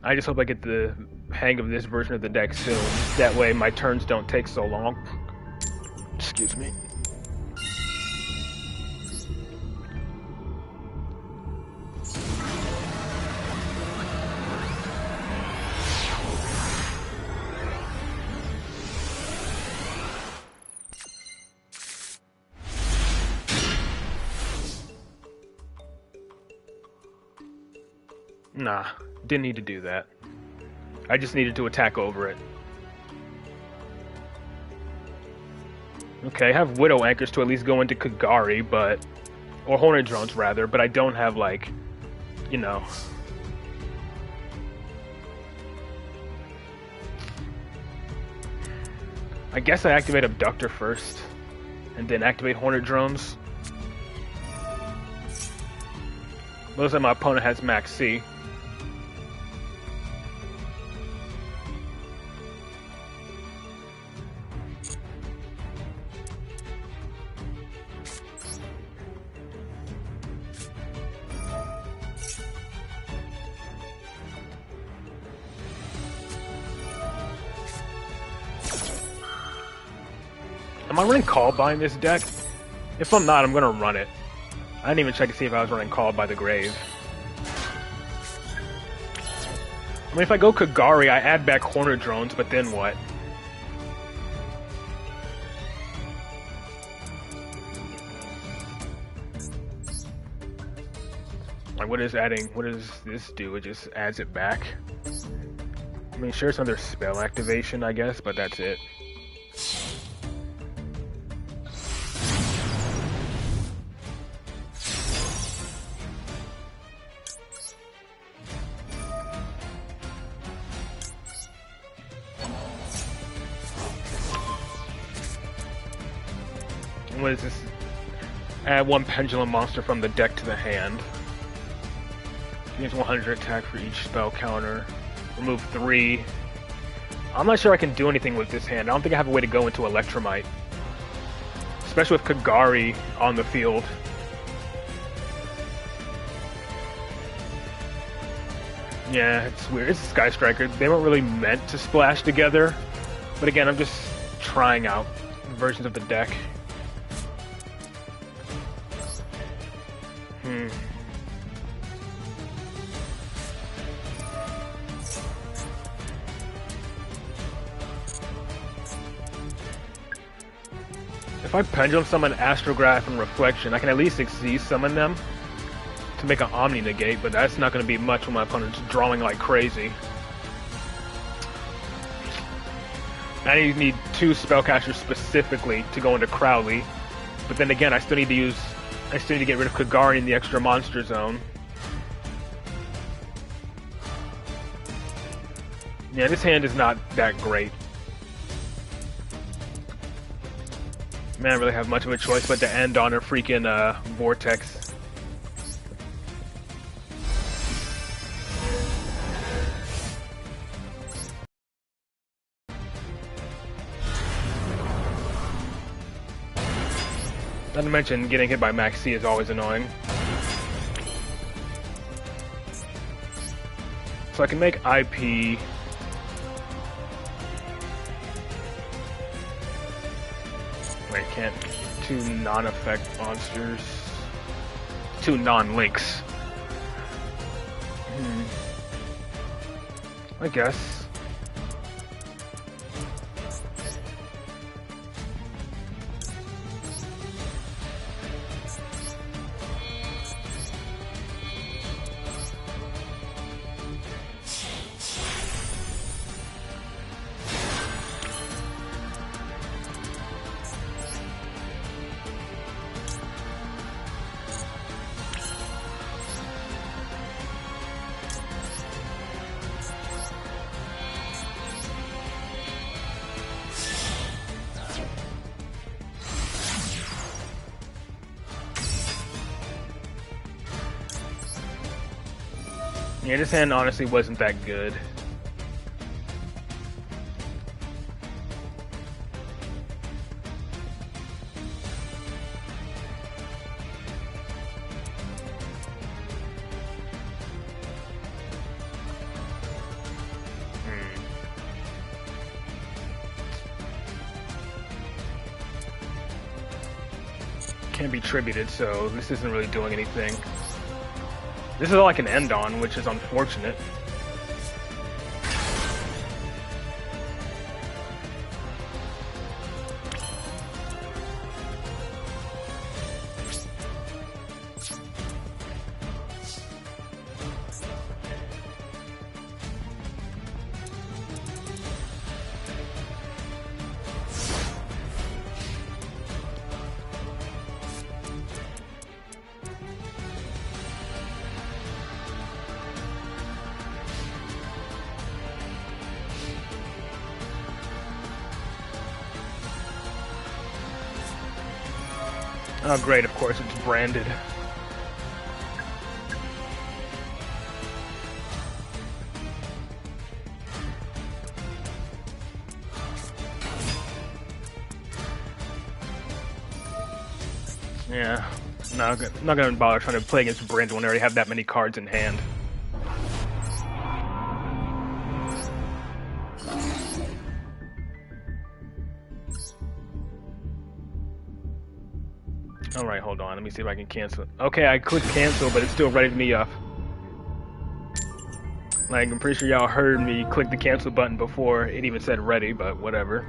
I just hope I get the hang of this version of the deck soon. That way my turns don't take so long. Excuse me. Nah, didn't need to do that. I just needed to attack over it. Okay, I have Widow Anchors to at least go into Kagari, but... Or Hornet Drones, rather, but I don't have, like... You know... I guess I activate Abductor first, and then activate Hornet Drones. Looks like my opponent has Max C. Am I running Call By in this deck? If I'm not, I'm gonna run it. I didn't even check to see if I was running Call By the Grave. I mean, if I go Kagari, I add back Hornet Drones, but then what? Like, what does this do? It just adds it back? I mean, sure, it's another spell activation, I guess, but that's it. What is this? Add one Pendulum monster from the deck to the hand. Gains 100 attack for each spell counter. Remove 3. I'm not sure I can do anything with this hand. I don't think I have a way to go into Electromite. Especially with Kagari on the field. Yeah, it's weird. It's Sky Striker. They weren't really meant to splash together. But again, I'm just trying out versions of the deck. If I Pendulum Summon Astrograph and Reflection, I can at least Xyz summon them to make an Omni Negate, but that's not going to be much when my opponent's drawing like crazy. I need 2 Spellcasters specifically to go into Crowley, but then again, I still need to get rid of Kagari in the extra monster zone. Yeah, this hand is not that great. Man, I don't really have much of a choice but to end on a freaking Vortex. Not to mention, getting hit by Max C is always annoying. So I can make IP... Wait, can't. 2 non-effect monsters. 2 non-links. I guess. Yeah, this hand honestly wasn't that good. can't be tributed, so this isn't really doing anything. This is all I can end on, which is unfortunate. Oh great, of course it's branded. Yeah, not gonna bother trying to play against branded when I already have that many cards in hand. Alright, hold on. Let me see if I can cancel. Okay, I clicked cancel, but it's still readied me up. Like, I'm pretty sure y'all heard me click the cancel button before it even said ready, but whatever.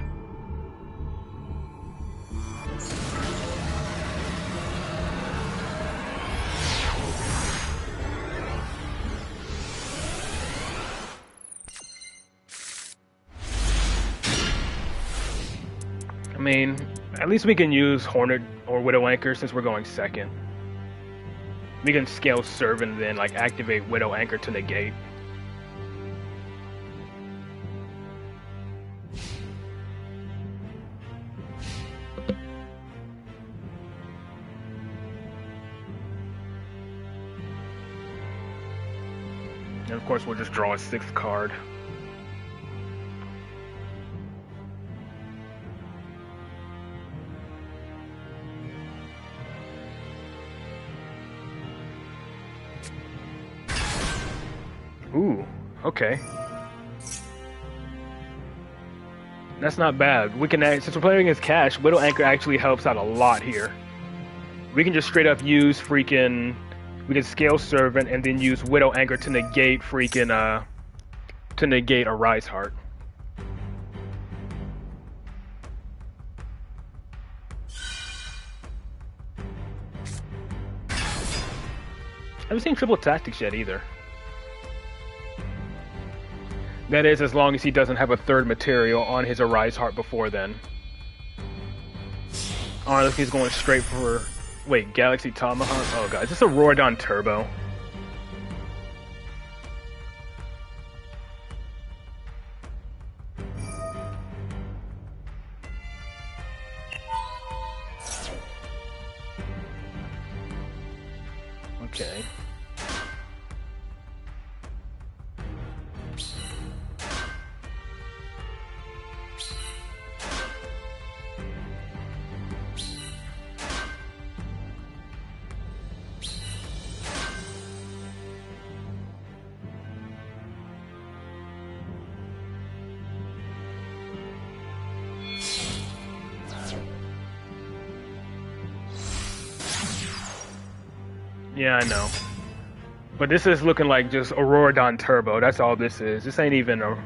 I mean, at least we can use Hornet or Widow Anchor since we're going second. We can scale Servant and then like activate Widow Anchor to negate. And of course we'll just draw a 6th card. Ooh, okay. That's not bad. We can, since we're playing against Cash, Widow Anchor actually helps out a lot here. We can just straight up use freaking, we can scale Servant and then use Widow Anchor to negate freaking, to negate a Rise Heart. I haven't seen Triple Tactics yet either. That is, as long as he doesn't have a 3rd material on his Arise Heart before then. Or if he's going straight for... Wait, Galaxy Tomahawk? Oh god, is this a Rauron Turbo? Okay. Yeah, I know. But this is looking like just Auroradon Turbo. That's all this is. This ain't even a...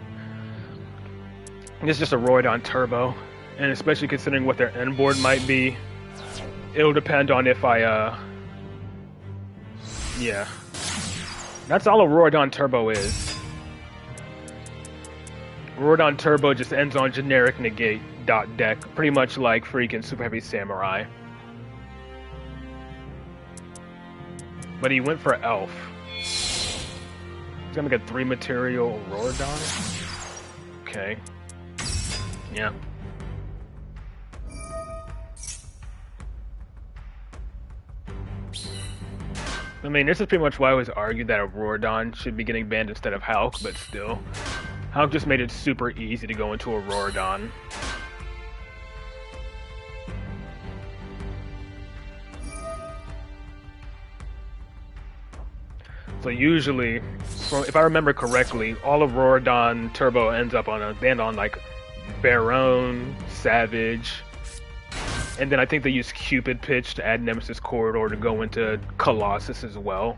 It's just a Auroradon Turbo. And especially considering what their end board might be, it'll depend on if I, yeah. That's all Auroradon Turbo is. Auroradon Turbo just ends on generic negate dot deck. Pretty much like freaking Super Heavy Samurai. But he went for Elf. He's gonna make a 3 material Auroradon? Okay. Yeah. I mean, this is pretty much why I always argued that Auroradon should be getting banned instead of Hulk, but still. Hulk just made it super easy to go into Auroradon. So usually, if I remember correctly, all of Auroradon Turbo ends up on a band on like Baron, Savage, And then I think they use Cupid Pitch to add Nemesis Corridor to go into Colossus as well.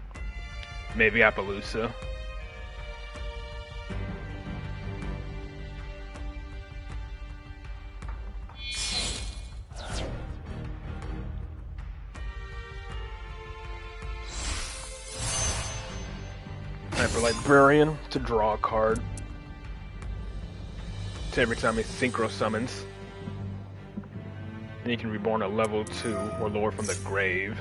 Maybe Appaloosa. Time for Librarian to draw a card. So every time he synchro summons. Then you can reborn a level 2 or lower from the grave.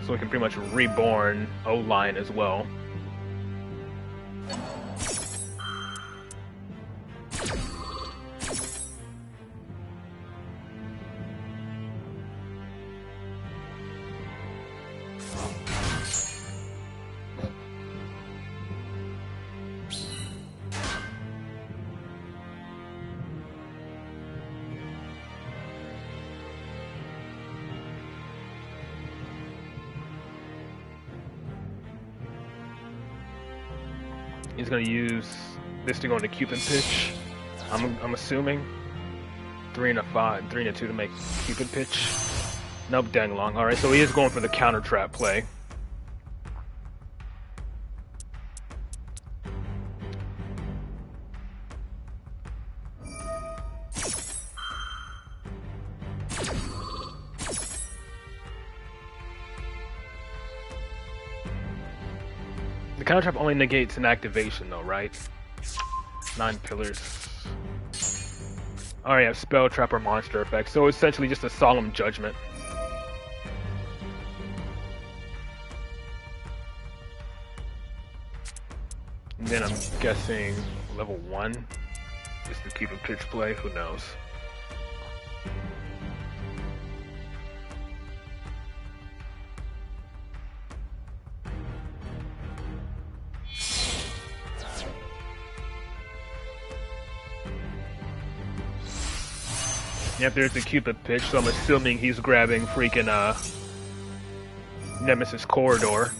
So we can pretty much reborn O-Line as well. He's going to use this to go into Cupid Pitch. I'm assuming 3 and a 5, 3 and a 2 to make Cupid Pitch. Nope, dang long. All right, so he is going for the counter trap play. The counter trap only negates an activation though, right? 9 pillars. Alright, I have spell, trap, or monster effect. So essentially just a solemn judgment. And then I'm guessing level 1 is the Cupid Pitch play, who knows. Yep, there's the Cupid Pitch, so I'm assuming he's grabbing freaking Nemesis Corridor.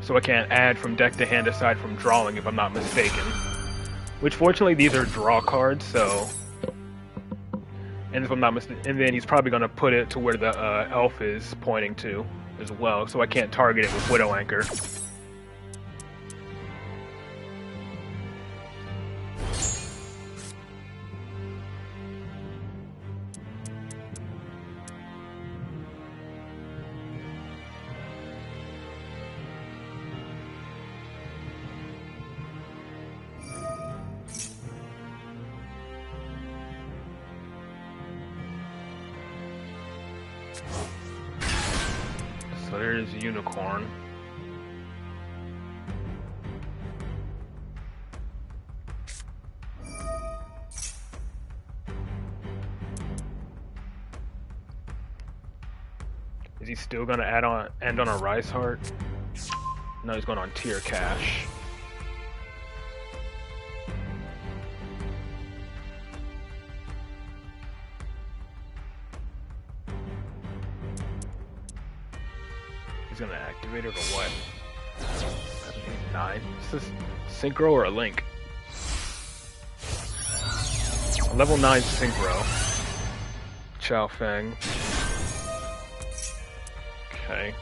So I can't add from deck to hand aside from drawing if I'm not mistaken. Which fortunately these are draw cards, so... And if I'm not mistaken, and then he's probably gonna put it to where the elf is pointing to as well, so I can't target it with Widow Anchor. So there's Unicorn. Is he still gonna end on a Rise Heart? No, he's going on Tier Cash. He's gonna activate it or what? 7, 8, 9. Is this Synchro or a Link? Level 9 Synchro. Chao Feng. Okay.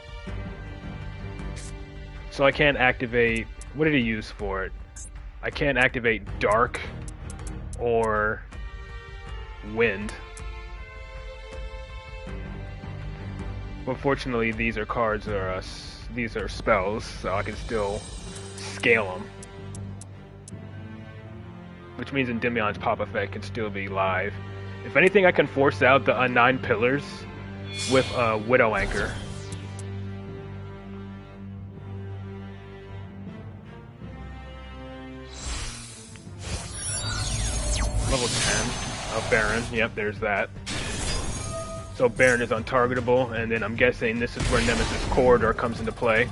So I can't activate... What did he use for it? I can't activate Dark or Wind. But fortunately, these are cards, or these are spells, so I can still scale them. Which means Endymion's pop effect can still be live. If anything, I can force out the 9 pillars with Widow Anchor. Level 10. Oh, Baron. Yep, there's that. So Baron is untargetable, and then I'm guessing this is where Nemesis Corridor comes into play.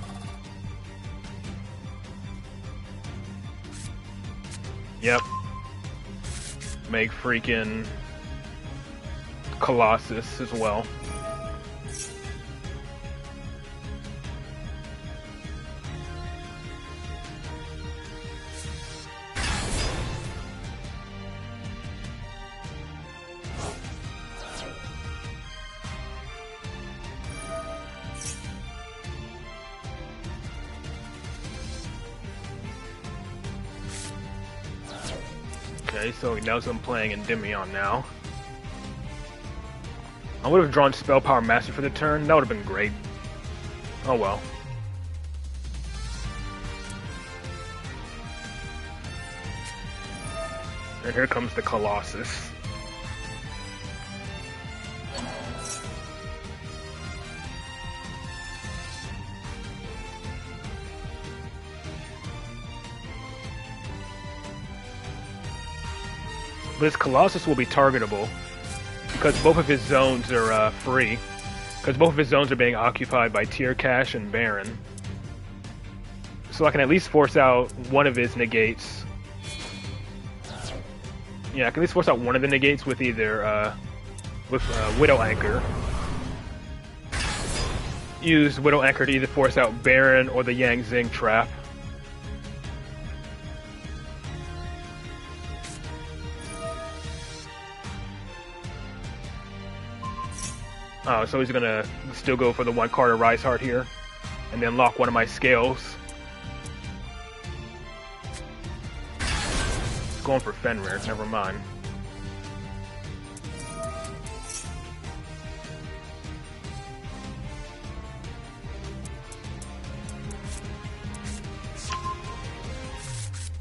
Yep. Make freaking Colossus as well. Okay, so he knows I'm playing Endymion now. I would have drawn Spell Power Master for the turn. That would have been great. Oh well. And here comes the Colossus. But his Colossus will be targetable because both of his zones are free. Because both of his zones are being occupied by Tier Cash and Baron. So I can at least force out one of his negates. Yeah, I can at least force out one of the negates with either Widow Anchor. Use Widow Anchor to either force out Baron or the Yang Zing trap. Oh, so he's gonna still go for the one card of Rise Heart here, and then lock one of my scales. He's going for Fenrir, never mind.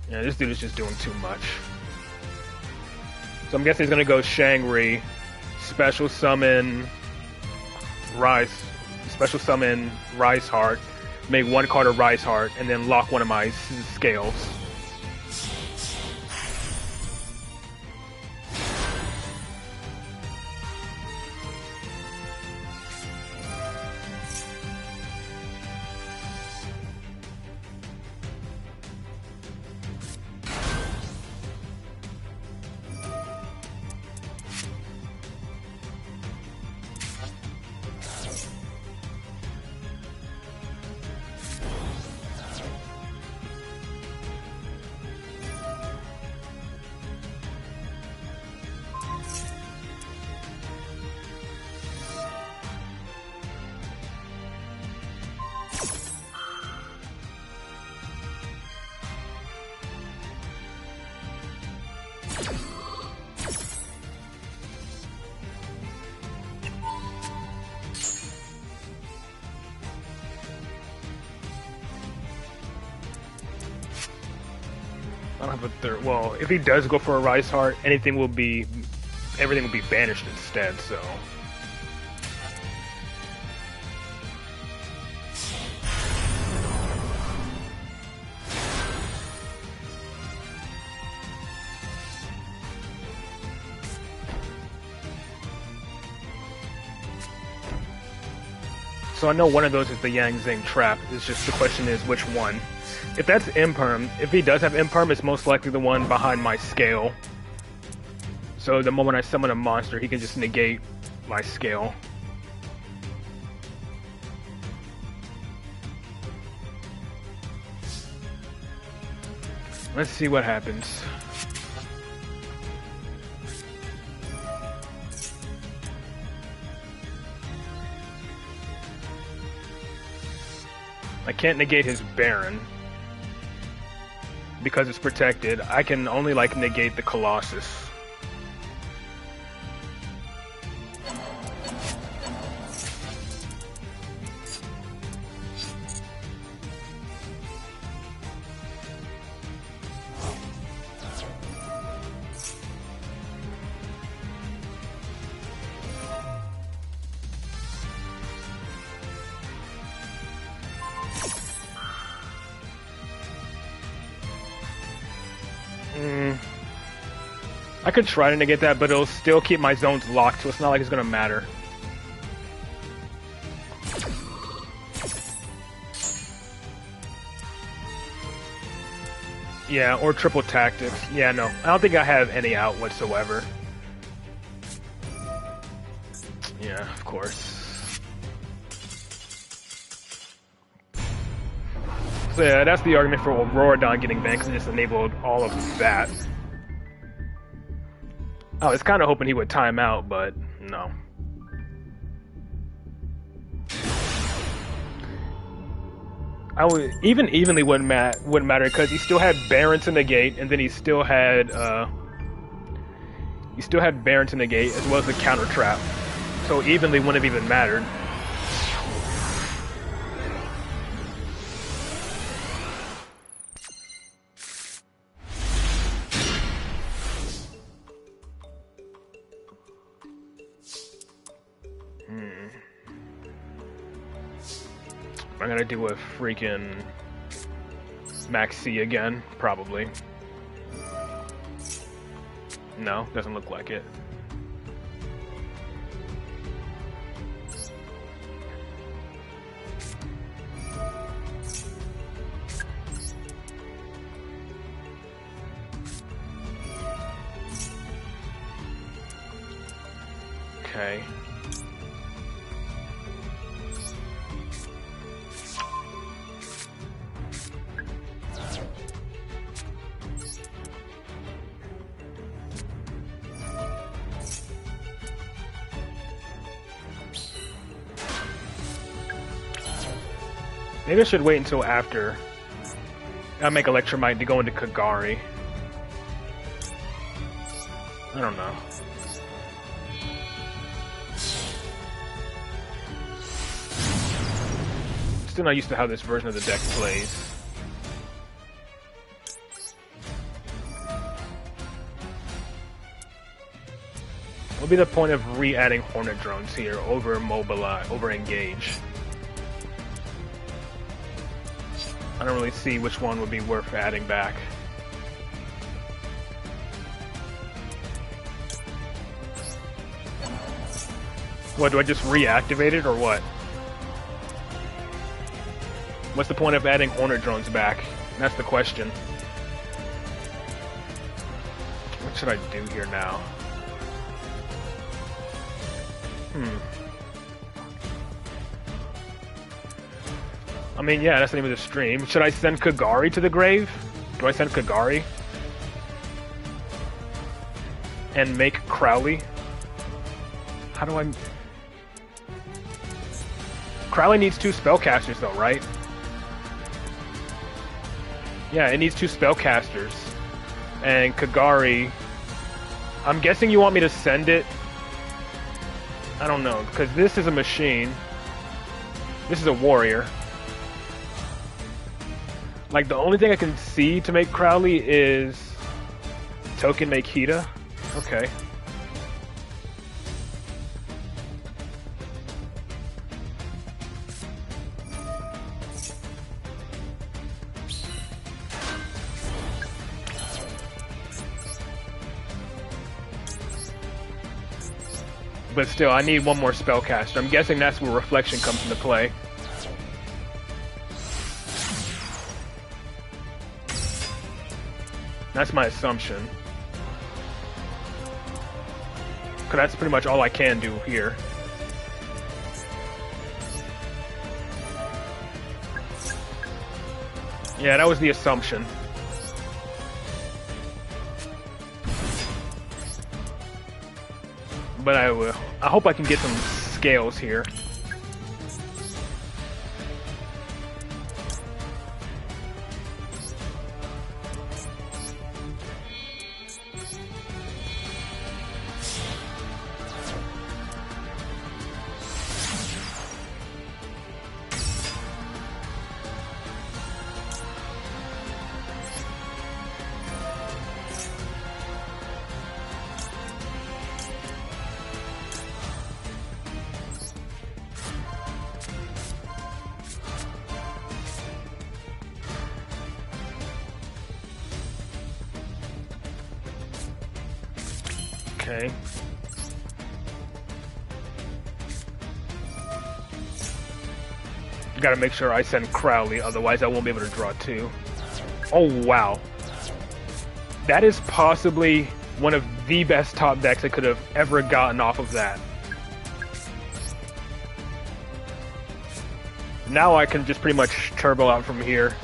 Yeah, this dude is just doing too much. So I'm guessing he's gonna go Shangri, special summon Rise Heart, make one card of Rise Heart, and then lock one of my scales. I don't have a third. Well, if he does go for a Rise Heart, everything will be banished instead. So. So I know one of those is the Yang Zing trap. It's just the question is which one. If that's Imperm, if he does have Imperm, it's most likely the one behind my scale. So the moment I summon a monster, he can just negate my scale. Let's see what happens. I can't negate his Baron because it's protected. I can only like negate the Colossus. I could try to negate that, but it'll still keep my zones locked, so it's not like it's gonna matter. Yeah, or triple tactics. Yeah, no. I don't think I have any out whatsoever. Yeah, of course. So yeah, that's the argument for Rauron getting banned, because it just enabled all of that. I was kind of hoping he would time out, but no. Evenly wouldn't matter because he still had Baron to negate, and then he still had You still had Baron to negate, as well as the counter trap. So evenly wouldn't have even mattered. I'm gonna do a freaking Max C again, probably. No, doesn't look like it. Okay. Maybe I should wait until after I make Electromite to go into Kagari. I don't know. Still not used to how this version of the deck plays. What'll be the point of re-adding Hornet Drones here over Mobilize, over Engage? I don't really see which one would be worth adding back. What, do I just reactivate it or what? What's the point of adding Hornet Drones back? That's the question. What should I do here now? I mean, yeah, that's the name of the stream. Should I send Kagari to the grave? Do I send Kagari? And make Crowley? How do I... Crowley needs 2 spellcasters though, right? Yeah, it needs 2 spellcasters. And Kagari... I'm guessing you want me to send it... I don't know, because this is a machine. This is a warrior. Like, the only thing I can see to make Crowley is... Token make Hida? Okay. But still, I need one more spellcaster. I'm guessing that's where Reflection comes into play. That's my assumption. Because that's pretty much all I can do here. Yeah, that was the assumption. But I will. I hope I can get some scales here. Okay. Gotta make sure I send Crowley, otherwise I won't be able to draw 2. Oh, wow. That is possibly one of the best top decks I could have ever gotten off of that. Now I can just pretty much turbo out from here.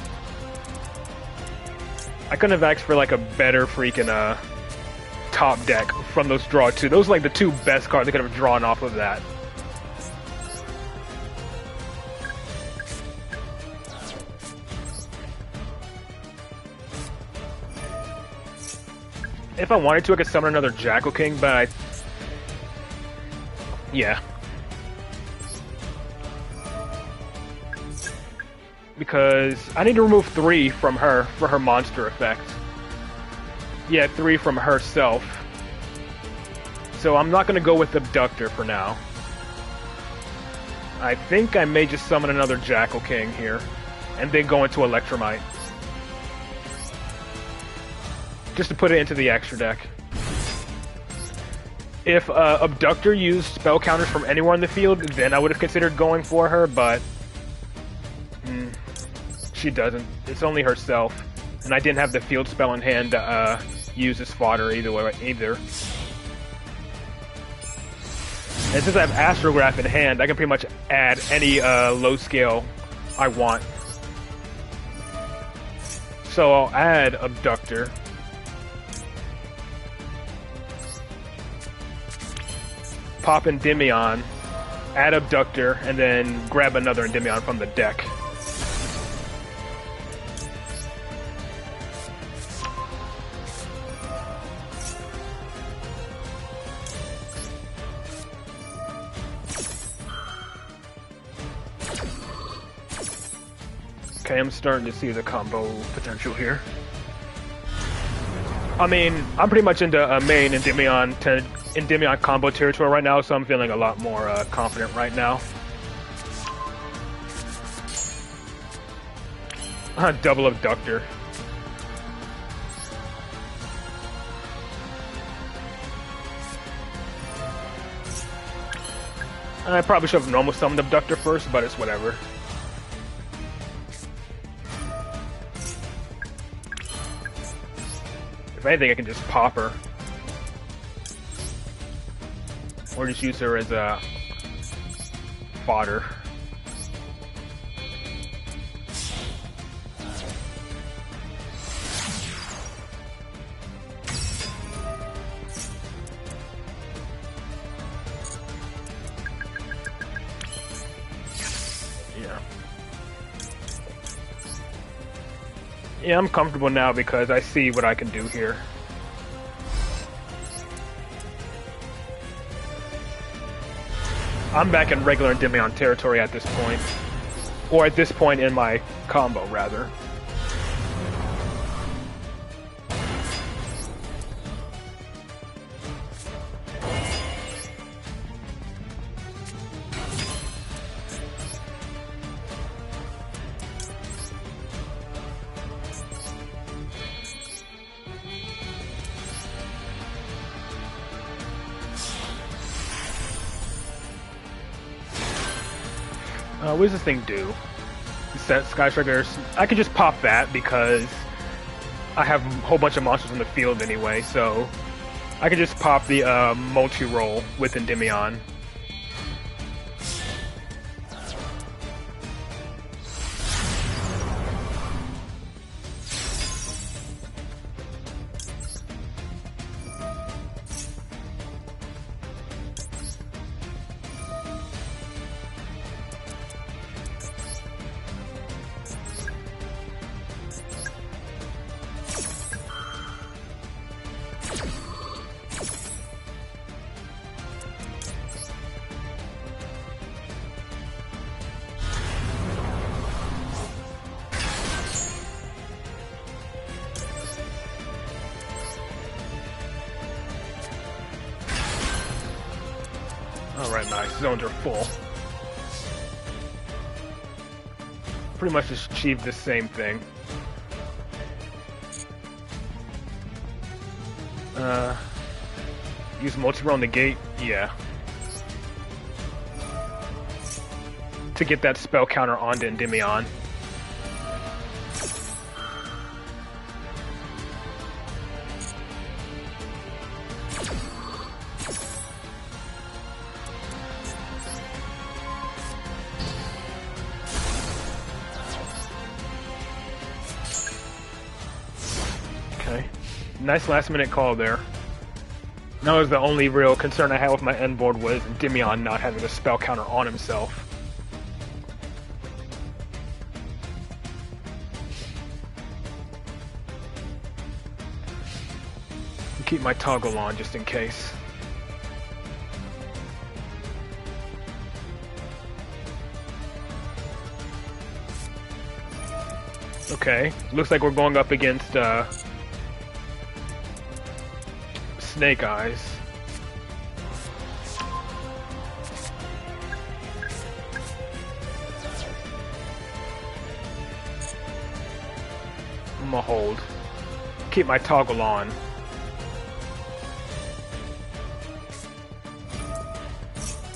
I couldn't have asked for like a better freaking top deck from those draw 2. Those are like the 2 best cards I could have drawn off of that. If I wanted to, I could summon another Jackal King, but yeah. Because I need to remove 3 from her for her monster effect. Yeah, 3 from herself. So I'm not going to go with Abductor for now. I think I may just summon another Jackal King here, and then go into Electromite. Just to put it into the extra deck. If Abductor used spell counters from anywhere in the field, then I would have considered going for her, but she doesn't. It's only herself, and I didn't have the field spell in hand to use as fodder either. And since I have Astrograph in hand, I can pretty much add any low scale I want. So I'll add Abductor. Pop Endymion, add Abductor, and then grab another Endymion from the deck. Okay, I'm starting to see the combo potential here. I mean, I'm pretty much into main Endymion combo territory right now, so I'm feeling a lot more confident right now. Double Abductor. I probably should have normal summoned Abductor first, but it's whatever. If anything, I can just pop her. Or just use her as a fodder. Yeah, I'm comfortable now because I see what I can do here. I'm back in regular Endymion territory at this point. Or at this point in my combo, rather. What does this thing do? Set Sky Striker. I can just pop that because I have a whole bunch of monsters in the field anyway, so I can just pop the multi-roll with Endymion. Alright, nice. Zones are full. Pretty much just achieved the same thing. Use multi-roll on the gate? Yeah. To get that spell counter onto Endymion. Nice last minute call there. That was the only real concern I had with my end board was Endymion not having a spell counter on himself. keep my toggle on just in case. Okay, looks like we're going up against Snake Eyes. I'm gonna hold. Keep my toggle on.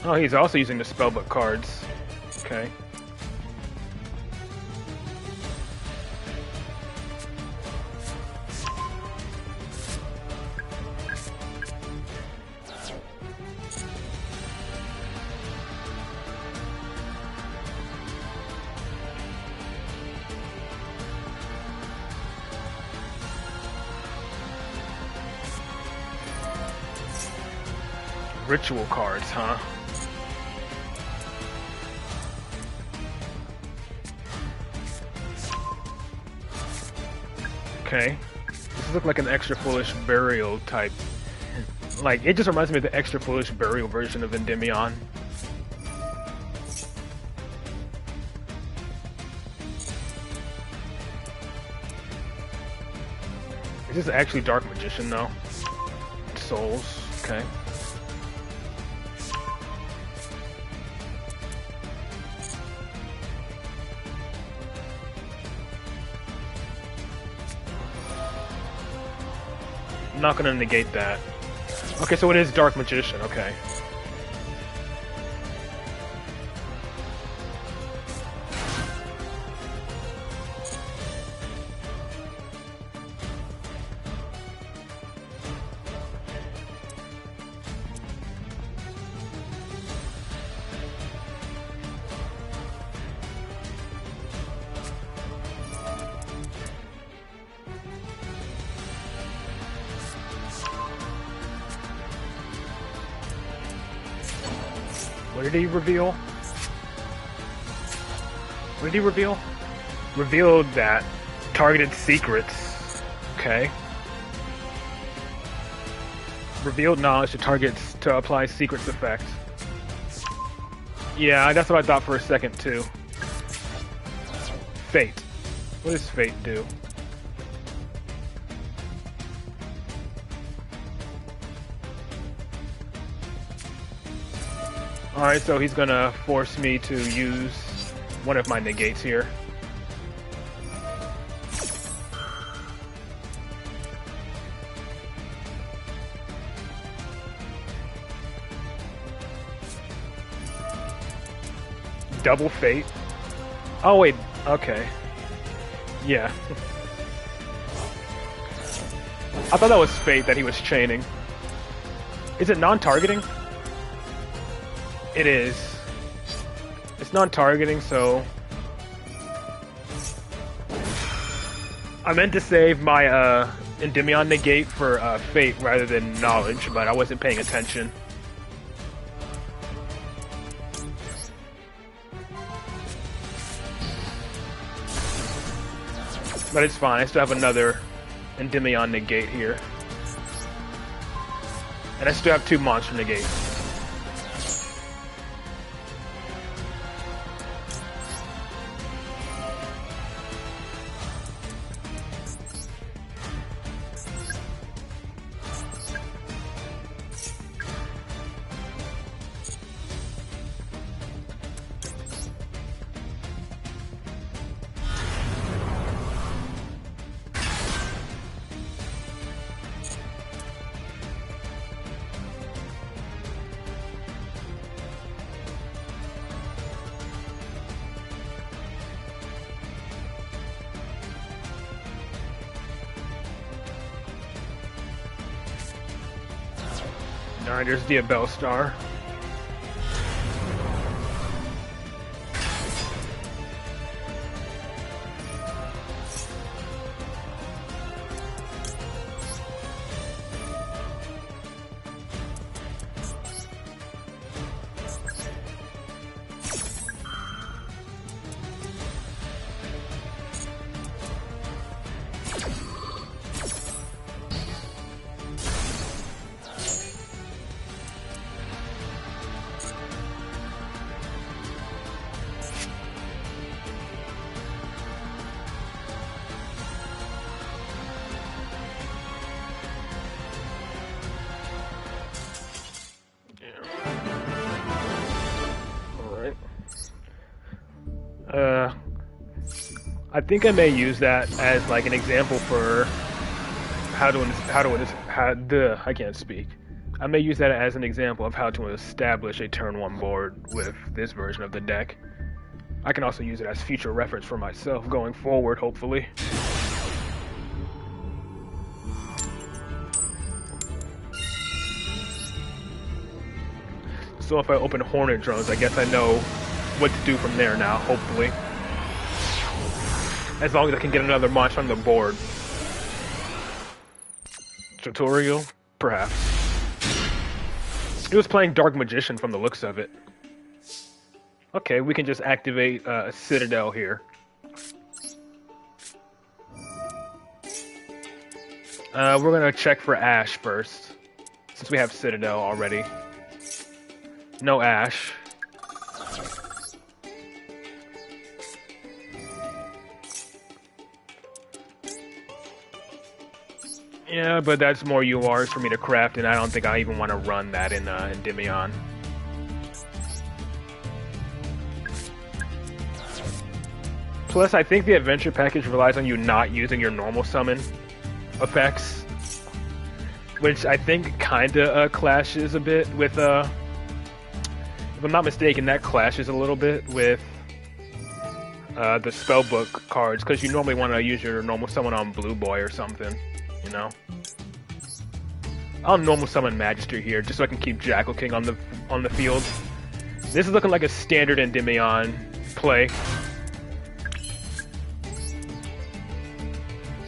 Oh, he's also using the spellbook cards. Okay. Ritual cards, huh? Okay. This looks like an extra foolish burial type. Like, it just reminds me of the extra foolish burial version of Endymion. Is this actually Dark Magician, though? Souls, okay. I'm not gonna negate that. Okay, so it is Dark Magician, okay. What did he reveal? What did he reveal? Revealed that targeted secrets. Okay. Revealed knowledge to targets to apply secrets effect. Yeah, that's what I thought for a second too. Fate. What does Fate do? Alright, so he's gonna force me to use one of my negates here. Double Fate? Oh wait, okay. Yeah. I thought that was Fate that he was chaining. Is it non-targeting? It is. It's non-targeting, so... I meant to save my Endymion negate for Fate rather than Knowledge, but I wasn't paying attention. But it's fine, I still have another Endymion negate here. And I still have 2 monster negates. Alright, there's the Abel Star. Uh, I think I may use that as like an example for I can't speak. I may use that as an example of how to establish a turn 1 board with this version of the deck. I can also use it as future reference for myself going forward, hopefully. So if I open Hornet Drones, I guess I know what to do from there now, hopefully. As long as I can get another monster on the board. Tutorial? Perhaps. It was playing Dark Magician from the looks of it. Okay, we can just activate a Citadel here. We're gonna check for Ash first, since we have Citadel already. No Ash. Yeah, but that's more URs for me to craft, and I don't think I even want to run that in Endymion. Plus, I think the adventure package relies on you not using your normal summon effects, which I think kinda clashes a bit with, if I'm not mistaken, that clashes a little bit with the spellbook cards, because you normally want to use your normal summon on Blue Boy or something, you know? I'll normal summon Magister here, just so I can keep Jackal King on the field. This is looking like a standard Endymion play.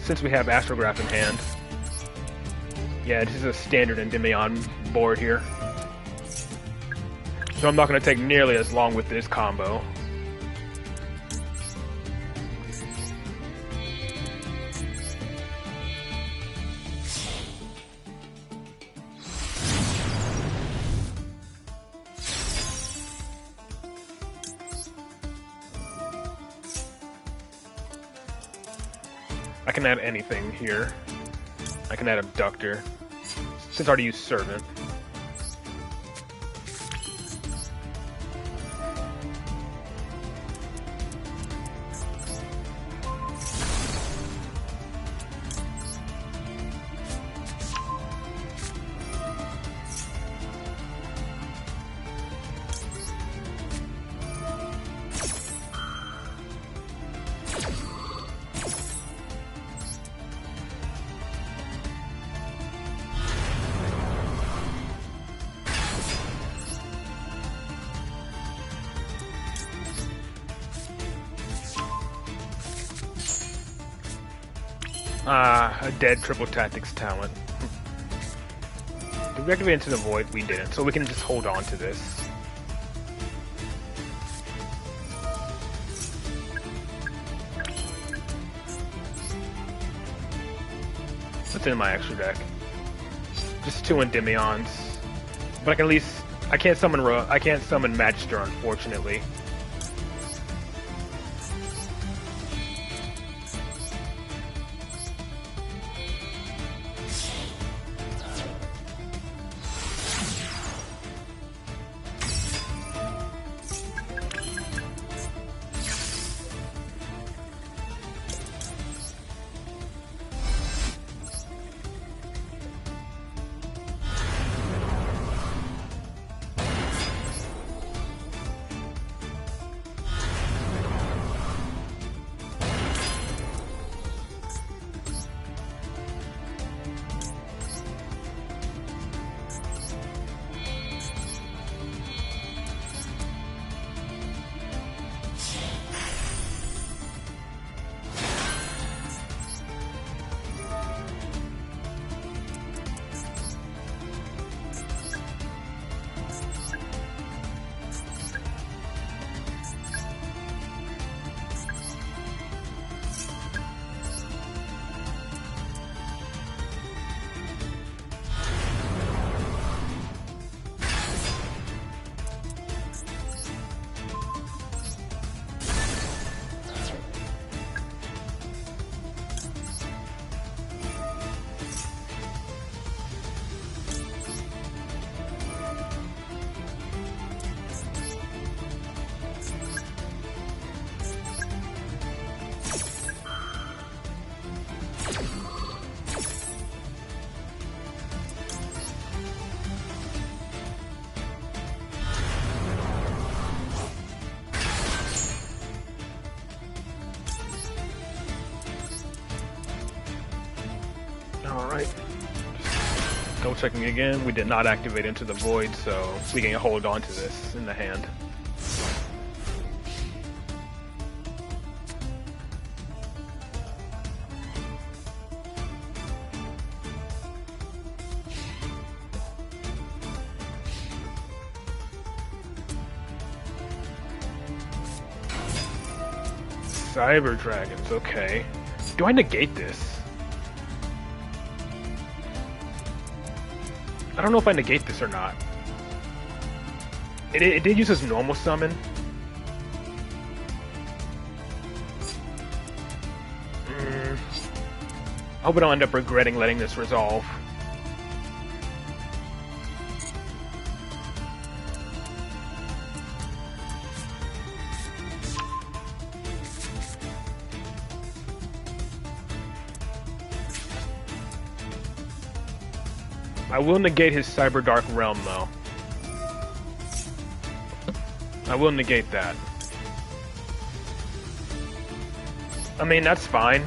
Since we have Astrograph in hand. Yeah, this is a standard Endymion board here. So I'm not going to take nearly as long with this combo. I can add anything here. I can add Abductor, since I already used Servant. A dead Triple Tactics talent. Did we activate Into the Void? We didn't, so we can just hold on to this. What's in my extra deck? Just 2 Endymions. But I can at least... I can't summon Magister, unfortunately. Alright. Double checking again. We did not activate Into the Void, so we can hold on to this in the hand. Cyber Dragons, okay. Do I negate this? I don't know if I negate this or not. It did use his normal summon. I hope I don't end up regretting letting this resolve. I will negate his Cyber Dark Realm, though. I will negate that. I mean, that's fine.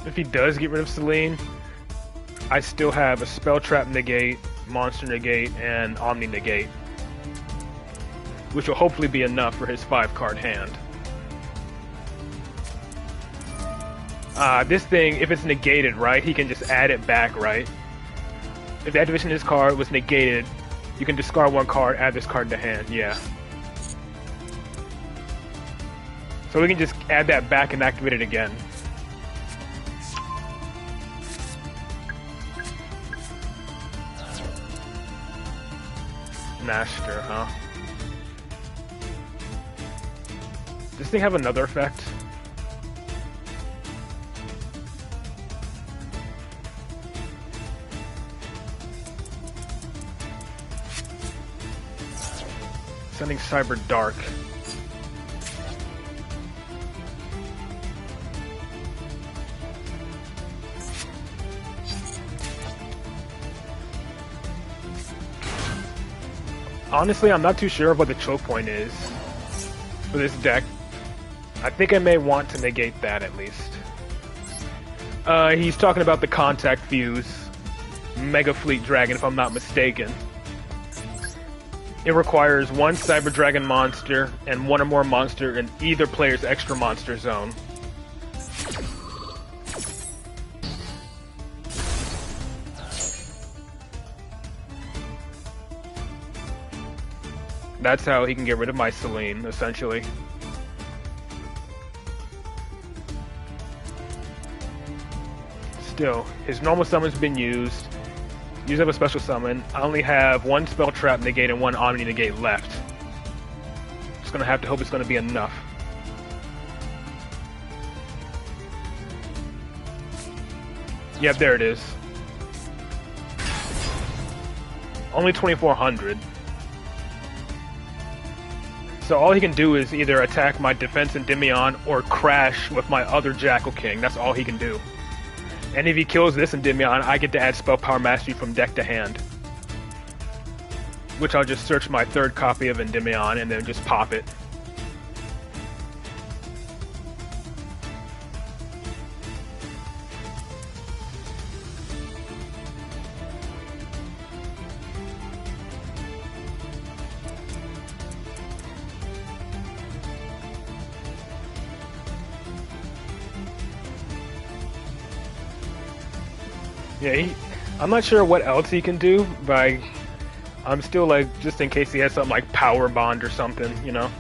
If he does get rid of Selene, I still have a Spell Trap negate, Monster negate, and Omni negate, which will hopefully be enough for his 5-card hand. This thing, if it's negated, right, he can just add it back, right? If the activation of his card was negated, you can discard 1 card, add this card to hand, yeah. So we can just add that back and activate it again. Master, huh? Does this thing have another effect? Sending Cyber Dark. Honestly, I'm not too sure of what the choke point is for this deck. I think I may want to negate that at least. He's talking about the Contact Fuse Mega Fleet Dragon, if I'm not mistaken. It requires 1 Cyber Dragon monster and 1 or more monster in either player's extra monster zone. That's how he can get rid of my Selene, essentially. Still, his normal summon's been used. Use up a special summon. I only have 1 Spell Trap negate and 1 Omni negate left. Just gonna have to hope it's gonna be enough. Yep, there it is. Only 2400. So all he can do is either attack my defense Endymion or crash with my other Jackal King. That's all he can do. And if he kills this Endymion, I get to add Spell Power Mastery from deck to hand. Which I'll just search my 3rd copy of Endymion and then just pop it. Yeah, I'm not sure what else he can do, but I'm still like, just in case he has something like Power Bond or something, you know?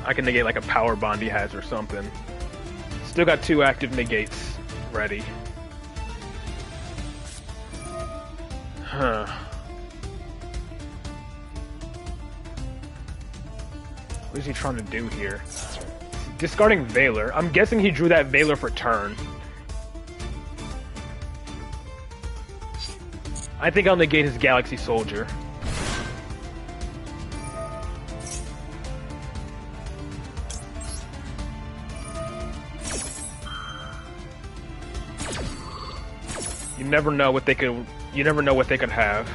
I can negate like a Power Bond he has or something. Still got 2 active negates ready. Huh. What is he trying to do here? Discarding Valor. I'm guessing he drew that Valor for turn. I think I'll negate his Galaxy Soldier. You never know what they could. You never know what they could have.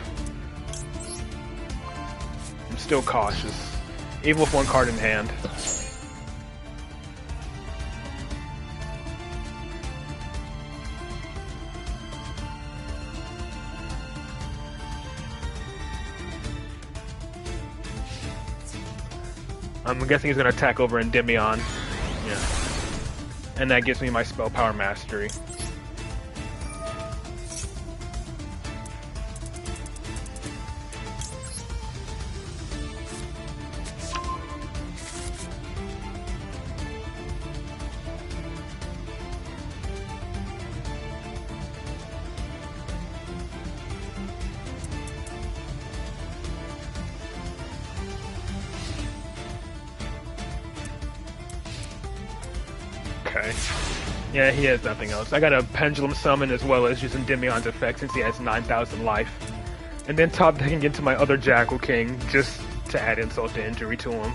I'm still cautious, even with one card in hand. I'm guessing he's gonna attack over Endymion. Yeah, and that gives me my Spell Power Mastery. Okay. Yeah, he has nothing else. I got a Pendulum Summon as well as using Endymion's effect since he has 9,000 life. And then top decking into my other Jackal King just to add insult to injury to him.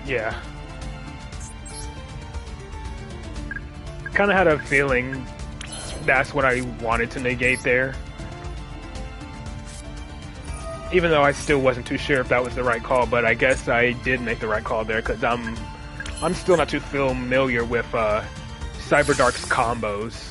Yeah. Kind of had a feeling that's what I wanted to negate there. Even though I still wasn't too sure if that was the right call, but I guess I did make the right call there because I'm still not too familiar with Cyberdark's combos.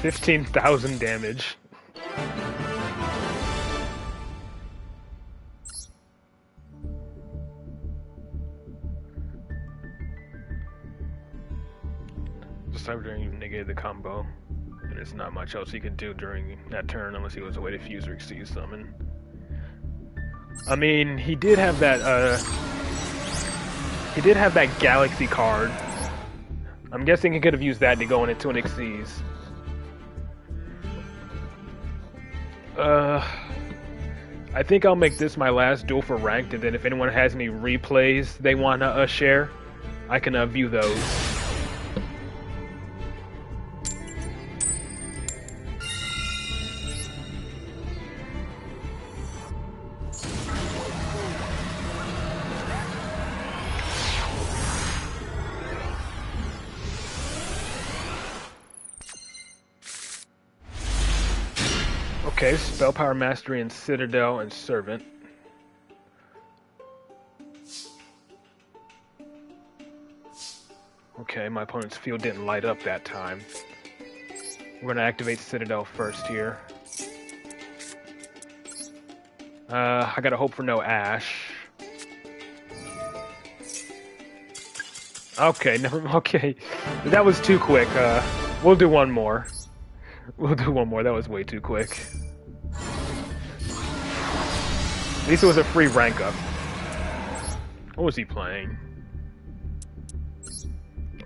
$15,000 damage. Just Cyberdark even negated the combo, and there's not much else he could do during that turn unless he was a way to fuse or exceed summon. I mean, he did have that Galaxy card. I'm guessing he could have used that to go into an Xyz. I think I'll make this my last duel for ranked, and then if anyone has any replays they want to share, I can view those. Okay, Spell Power Mastery and Citadel and Servant. Okay, my opponent's field didn't light up that time. We're gonna activate Citadel first here. I gotta hope for no Ash. Okay, okay. That was too quick. We'll do one more. We'll do one more. That was way too quick. At least it was a free rank up. What was he playing?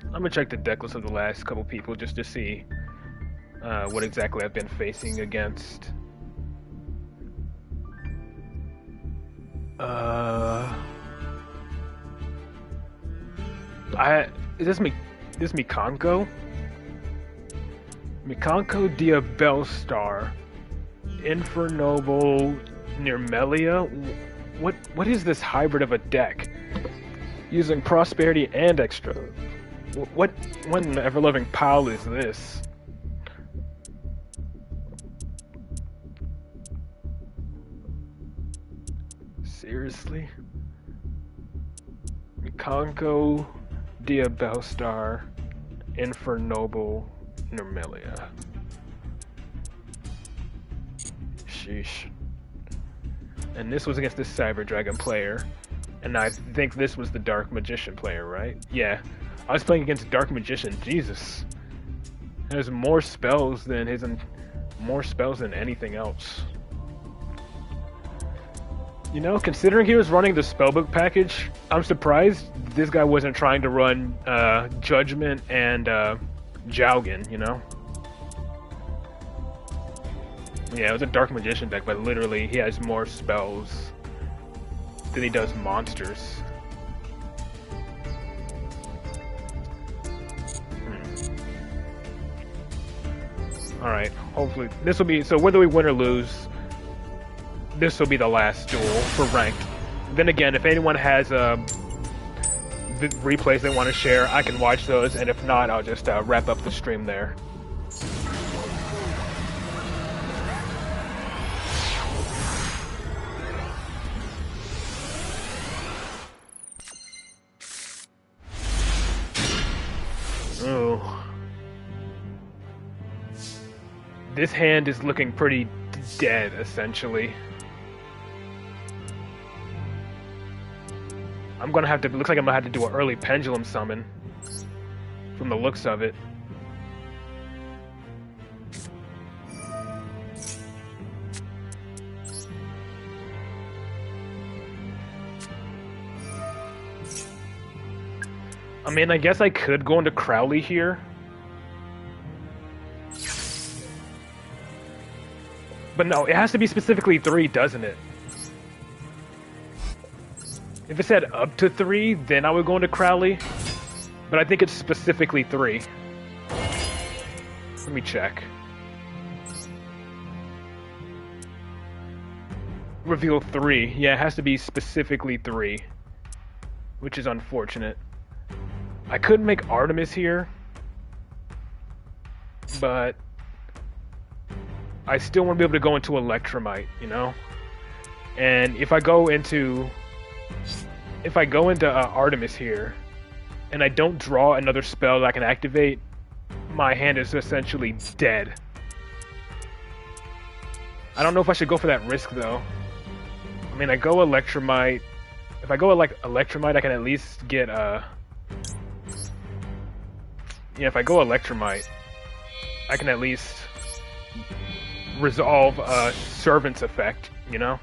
I'm gonna check the deck list of the last couple people just to see what exactly I've been facing against. Is this Mikanko? Mikanko Diabellstar, Infernoble Nirmelia. What is this hybrid of a deck? Using prosperity and extra. What in the ever-loving pile is this? Seriously? Mikanko Diabellstar, Infernoble Nirmelia. Sheesh. And this was against this Cyber Dragon player. And I think this was the Dark Magician player, right? Yeah. I was playing against Dark Magician. Jesus. Has more spells than anything else. You know, considering he was running the spellbook package, I'm surprised this guy wasn't trying to run Judgment and Jowgen, you know? Yeah, it was a Dark Magician deck, but literally he has more spells than he does monsters. Alright, hopefully this will be, so whether we win or lose, this will be the last duel for ranked. Then again, if anyone has replays they want to share, I can watch those, and if not, I'll just wrap up the stream there. Oh. This hand is looking pretty dead, essentially. I'm gonna have to, looks like I'm gonna have to do an early pendulum summon, from the looks of it. I mean, I guess I could go into Crowley here. But no, it has to be specifically 3, doesn't it? If it said up to 3, then I would go into Crowley. But I think it's specifically 3. Let me check. Reveal 3. Yeah, it has to be specifically 3. Which is unfortunate. I could make Artemis here. But I still want to be able to go into Electromite, you know? And if I go into Artemis here, and I don't draw another spell that I can activate, my hand is essentially dead. I don't know if I should go for that risk, though. I mean, I go Electromite. If I go Electromite, I can at least get, yeah, if I go Electromite, I can at least resolve Servant's effect, you know?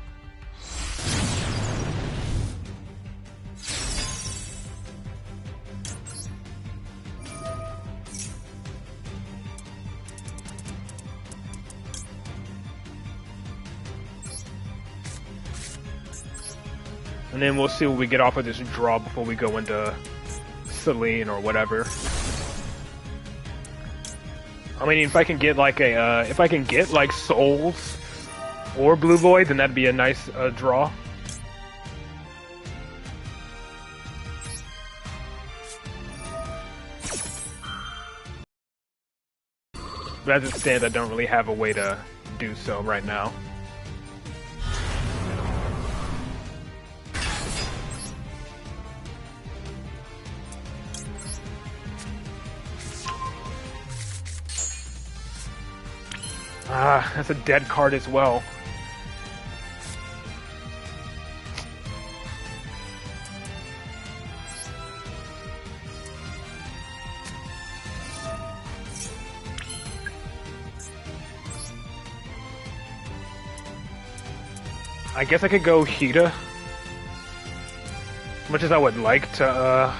And then we'll see what we get off of this draw before we go into Celine or whatever. I mean, if I can get like Souls or Blue Void, then that'd be a nice draw. But as it stands, I don't really have a way to do so right now. Ah, that's a dead card as well. I guess I could go Hida. As much as I would like to,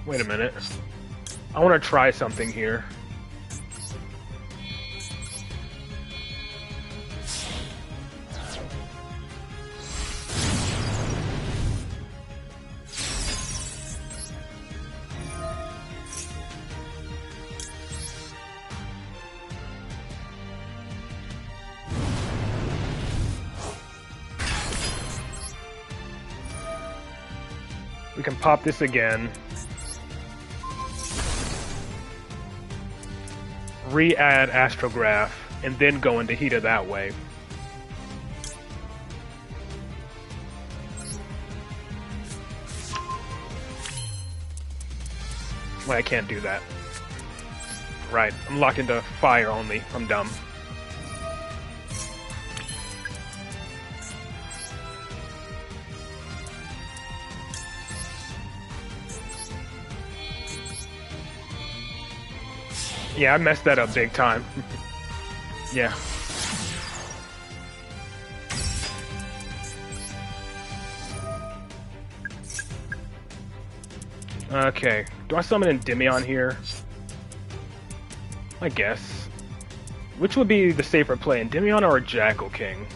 Wait a minute. I want to try something here. We can pop this again. Re-add Astrograph, and then go into Hita that way. Well, I can't do that. Right, I'm locked into fire only. I'm dumb. Yeah, I messed that up big time. Yeah. Okay. Do I summon Endymion here? I guess. Which would be the safer play, Endymion or a Jackal King?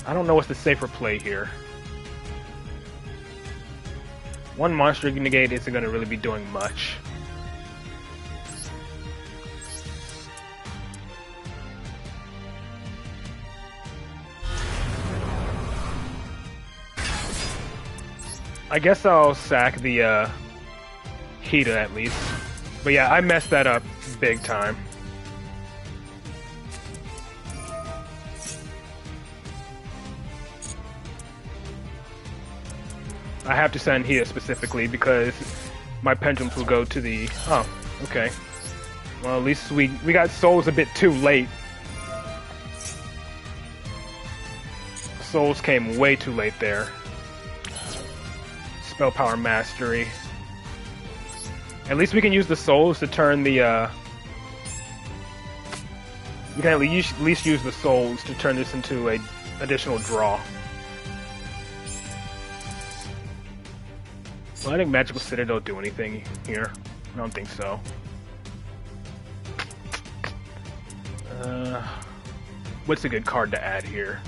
I don't know what's the safer play here. One monster negate isn't going to really be doing much. I guess I'll sack the Hita at least. But yeah, I messed that up big time. I have to send Hita specifically because my pendulums will go to the... Oh, okay. Well, at least we got souls a bit too late. Souls came way too late there. Spell power mastery. At least we can use the souls to turn the... We can at least use the souls to turn this into a additional draw. Well, I think Magical Citadel do anything here. I don't think so. What's a good card to add here?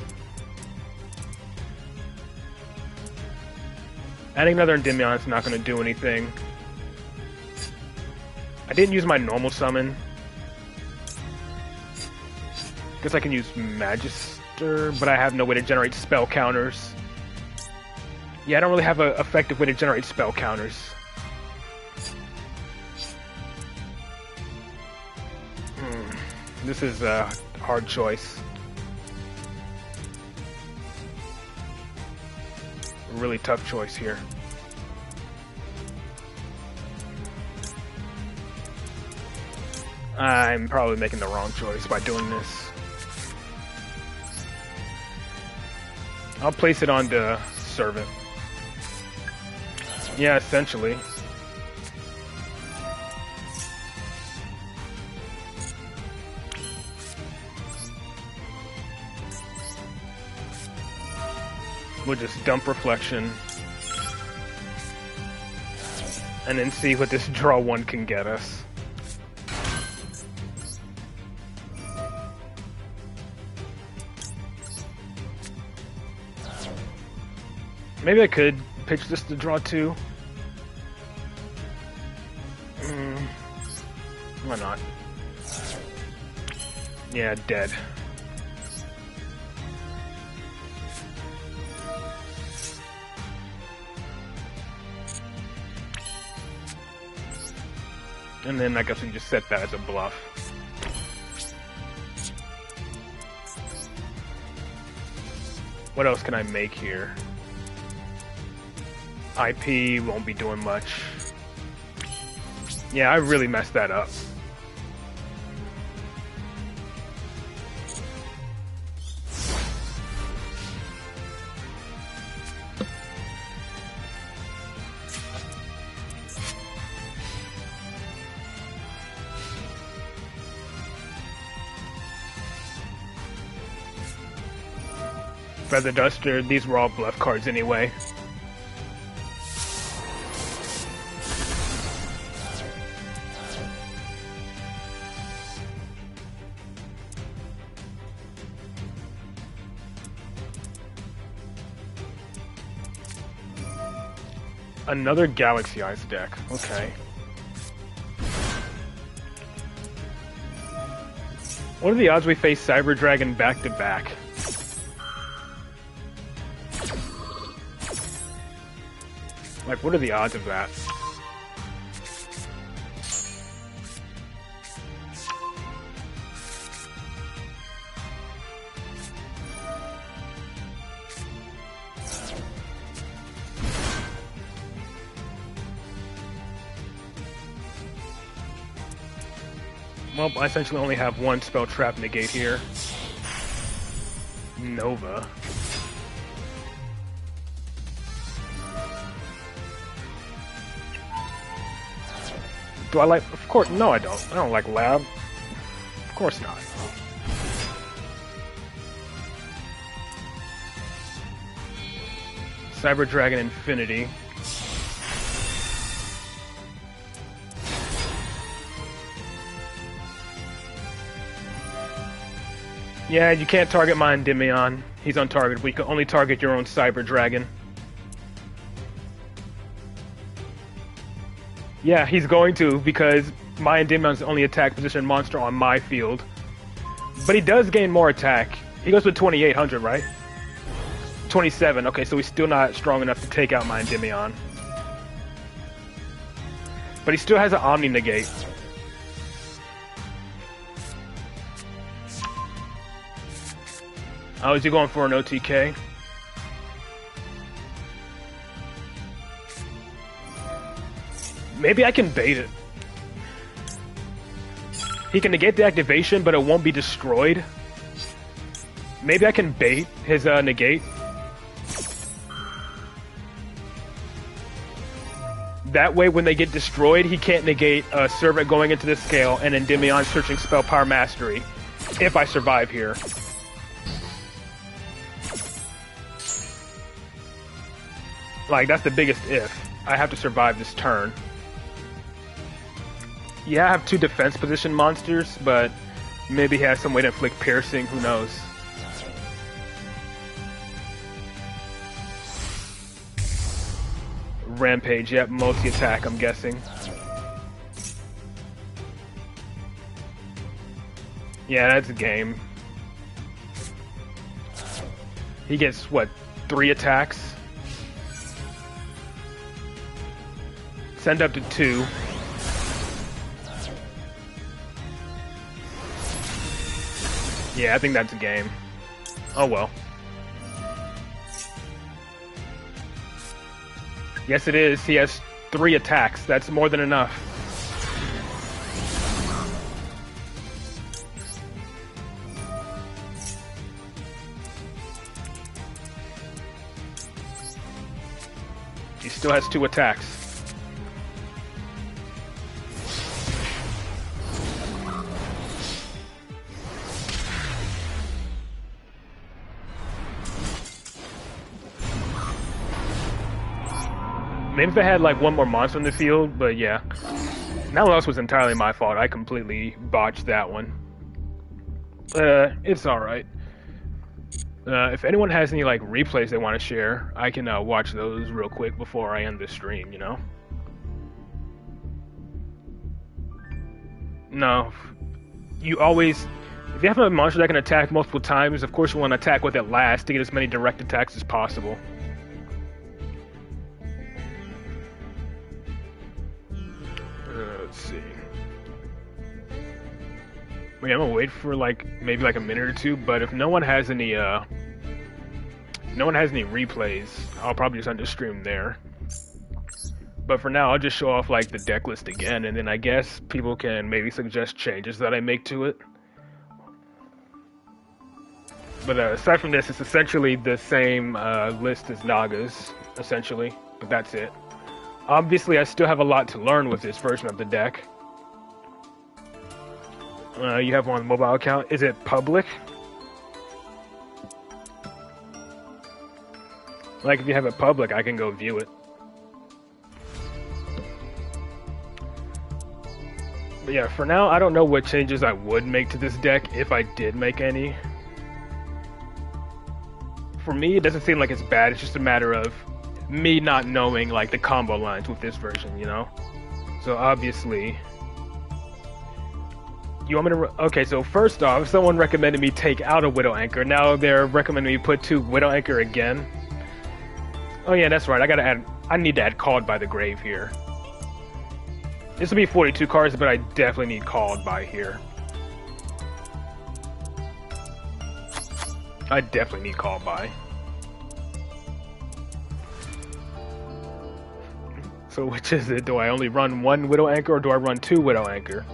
Adding another Endymion is not going to do anything. I didn't use my normal summon. Guess I can use Magister, but I have no way to generate spell counters. Yeah, I don't really have an effective way to generate spell counters. This is a hard choice. A really tough choice here. I'm probably making the wrong choice by doing this. I'll place it on the Servant. Yeah, essentially. We'll just dump Reflection. And then see what this draw one can get us. Maybe I could pitch this to draw two. Why not? Yeah, dead. And then I guess we can just set that as a bluff. What else can I make here? IP won't be doing much. Yeah, I really messed that up. Feather Duster, these were all bluff cards anyway. Another Galaxy Eyes deck. Okay. What are the odds we face Cyber Dragon back to back? Like, what are the odds of that? Well, I essentially only have one spell trap negate here. Nova. Do I like... Of course... No, I don't. I don't like Lab. Of course not. Cyber Dragon Infinity. Yeah, you can't target my Endymion. He's untargetable. You can only target your own Cyber Dragon. Yeah, he's going to, because my Endymion's the only attack position monster on my field. But he does gain more attack. He goes with 2800, right? 27. Okay, so he's still not strong enough to take out my Endymion. But he still has an Omni negate. Oh, is he going for an OTK? Maybe I can bait it. He can negate the activation, but it won't be destroyed. Maybe I can bait his negate. That way, when they get destroyed, he can't negate a Servant going into the scale and Endymion searching Spell Power Mastery. If I survive here. Like, that's the biggest if. I have to survive this turn. Yeah, I have 2 defense position monsters, but maybe he has some way to inflict piercing, who knows. Rampage, yep, multi-attack, I'm guessing. Yeah, that's a game. He gets, what, 3 attacks? Send up to 2. Yeah, I think that's a game. Oh well. Yes, it is. He has 3 attacks. That's more than enough. He still has 2 attacks. Maybe if I had like one more monster in the field, but yeah. That one else was entirely my fault. I completely botched that one. It's alright. If anyone has any like replays they want to share, I can watch those real quick before I end the stream, you know? No. You always... If you have a monster that can attack multiple times, of course you want to attack with it last to get as many direct attacks as possible. Let's see. Wait, I'm gonna wait for like maybe like a minute or 2, but if no one has any replays, I'll probably just end the stream there. But for now, I'll just show off like the deck list again, and then I guess people can maybe suggest changes that I make to it. But aside from this, it's essentially the same list as Naga's, essentially, but that's it. Obviously, I still have a lot to learn with this version of the deck. You have one on the mobile account. Is it public? Like, if you have it public, I can go view it. But yeah, for now, I don't know what changes I would make to this deck, if I did make any. For me, it doesn't seem like it's bad. It's just a matter of me not knowing like the combo lines with this version, you know. So obviously, you want me to? Okay, so first off, someone recommended me take out a Widow Anchor. Now they're recommending me put 2 Widow Anchor again. Oh yeah, that's right. I need to add Called by the Grave here. This will be 42 cards, but I definitely need Called by here. I definitely need Called by. So which is it? Do I only run 1 Widow Anchor or do I run 2 Widow Anchor?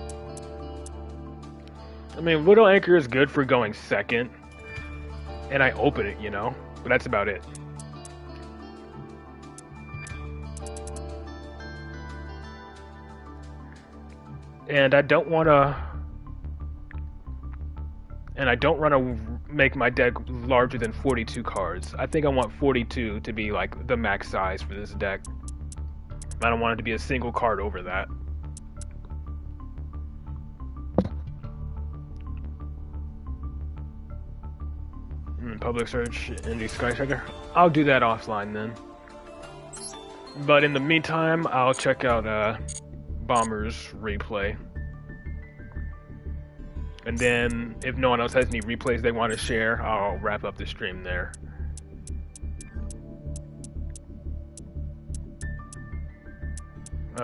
I mean, Widow Anchor is good for going second. And I open it, you know? But that's about it. And I don't want to make my deck larger than 42 cards. I think I want 42 to be like the max size for this deck. I don't want it to be a single card over that. Public search Indy Sky Striker. I'll do that offline then. But in the meantime, I'll check out Bomber's replay. And then, if no one else has any replays they want to share, I'll wrap up the stream there.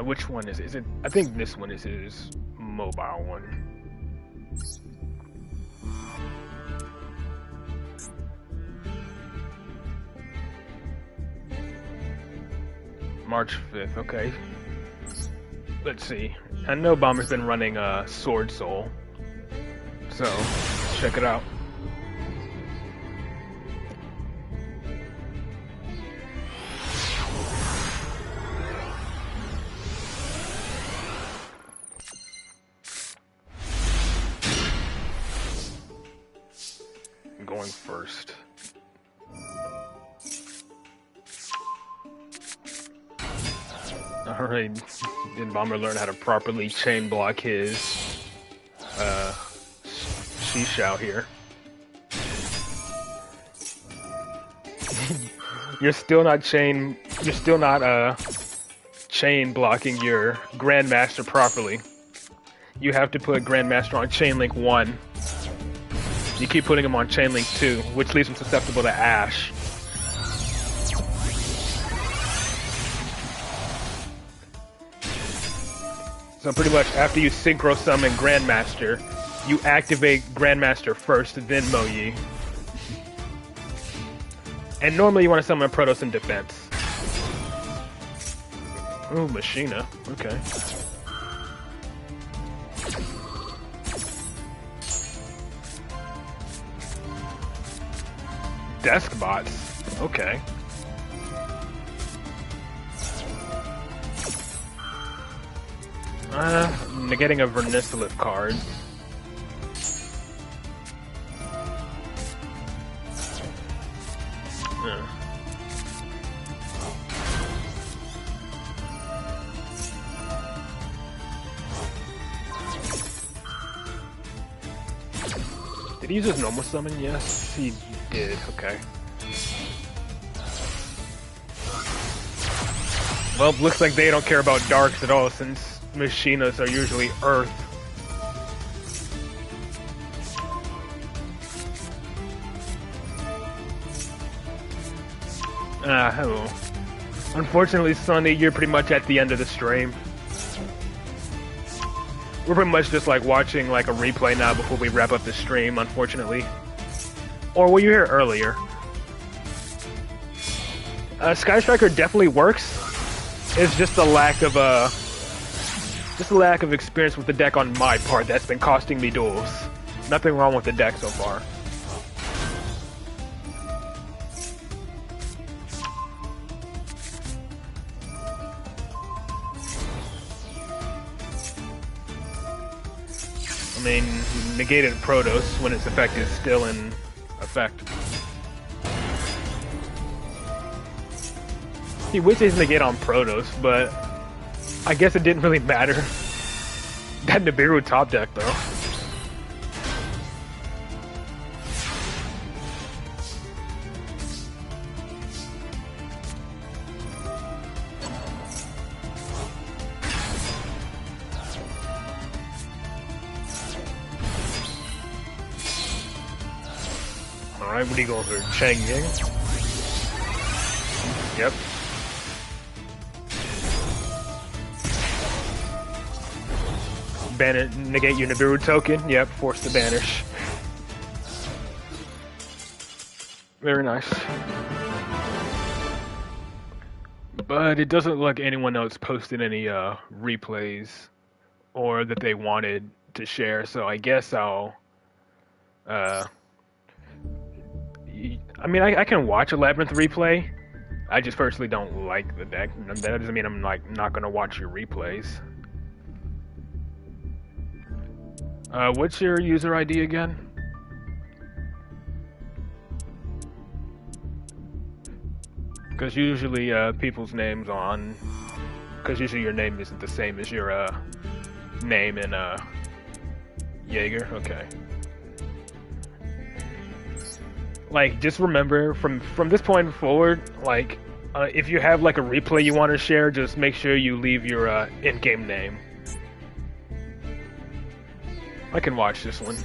Which one is it? Is it? I think this one is his mobile one. March 5th, okay. Let's see. I know Bomber's been running Sword Soul. So, check it out. I'm going first. Alright, did Bomber learn how to properly chain block his Shishao here? You're still not chain blocking your Grandmaster properly. You have to put Grandmaster on Chain Link 1. You keep putting him on Chain Link 2, which leaves him susceptible to Ash. So pretty much after you Synchro Summon Grandmaster, you activate Grandmaster first, then Moyi. And normally you want to summon Protoss in defense. Ooh, Machina. Okay. Desk bots. Okay. Negating a Vernisolith card. Did he use his normal summon? Yes, he did. Okay. Well, looks like they don't care about darks at all since Machinas are usually Earth. Hello. Unfortunately, Sonny, you're pretty much at the end of the stream. We're pretty much just like watching like a replay now before we wrap up the stream, unfortunately. Or were you here earlier? Sky Striker definitely works. It's just a lack of experience with the deck on my part that's been costing me duels. Nothing wrong with the deck so far. I mean, negated Protoss when its effect is still in effect. He wishes negate on Protoss, but I guess it didn't really matter. That Nibiru top deck, though. Alright, what are you going for? Chang Ying? Yep. Negate your Nibiru token. Yep, force to banish. Very nice. But it doesn't look like anyone else posted any replays or that they wanted to share, so I guess I'll I mean, I can watch a Labyrinth replay. I just personally don't like the deck. That doesn't mean I'm like not gonna watch your replays. What's your user ID again? Because usually people's names on... Because usually your name isn't the same as your name in Jaeger. Okay. Like, just remember, from this point forward, like, if you have like a replay you want to share, just make sure you leave your in-game name. I can watch this one.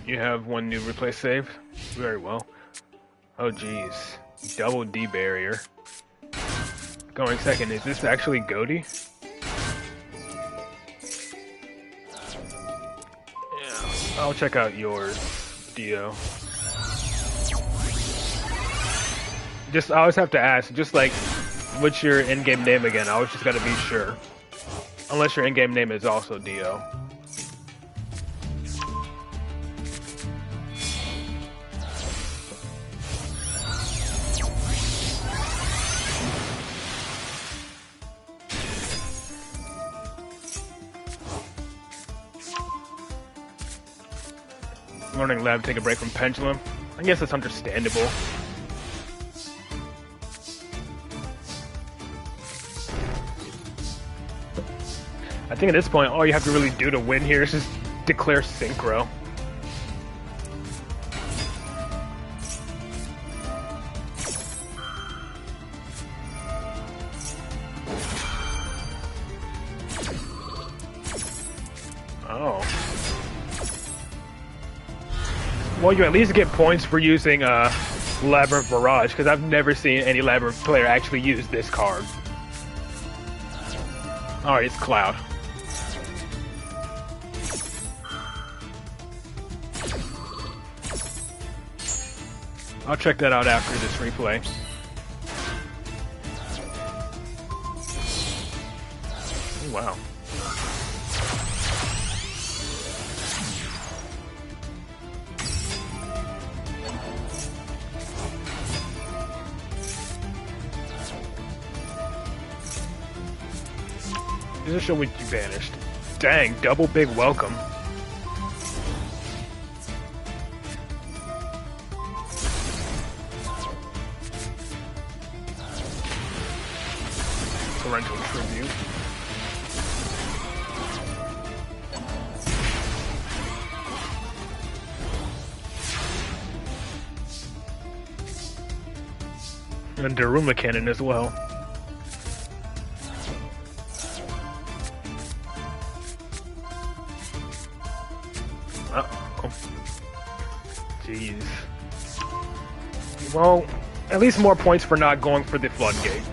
You have one new replay save? Very well. Oh geez. Double D barrier. Going second, is this actually Goaty? Yeah, I'll check out yours, Dio. Just, I always have to ask, just like, what's your in-game name again? I always just gotta be sure. Unless your in-game name is also Dio. Learning lab, take a break from Pendulum. I guess that's understandable. I think at this point, all you have to really do to win here is just declare Synchro. Oh. Well, you at least get points for using Labyrinth Barrage, because I've never seen any Labyrinth player actually use this card. Alright, it's Cloud. I'll check that out after this replay. Oh, wow. Doesn't show when you vanished. Dang, double big welcome. Torrential tribute. And Daruma Cannon as well. Uh-oh. Jeez. Well, at least more points for not going for the Floodgate.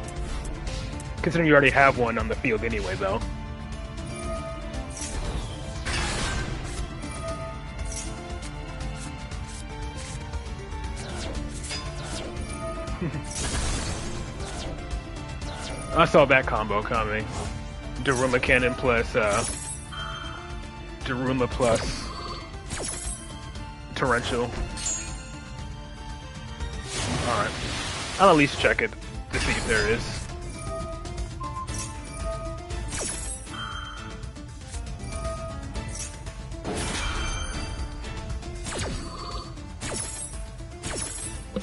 Considering you already have one on the field anyway, though. I saw that combo coming. Daruma Cannon plus, Daruma plus Torrential. Alright. I'll at least check it to see if there is.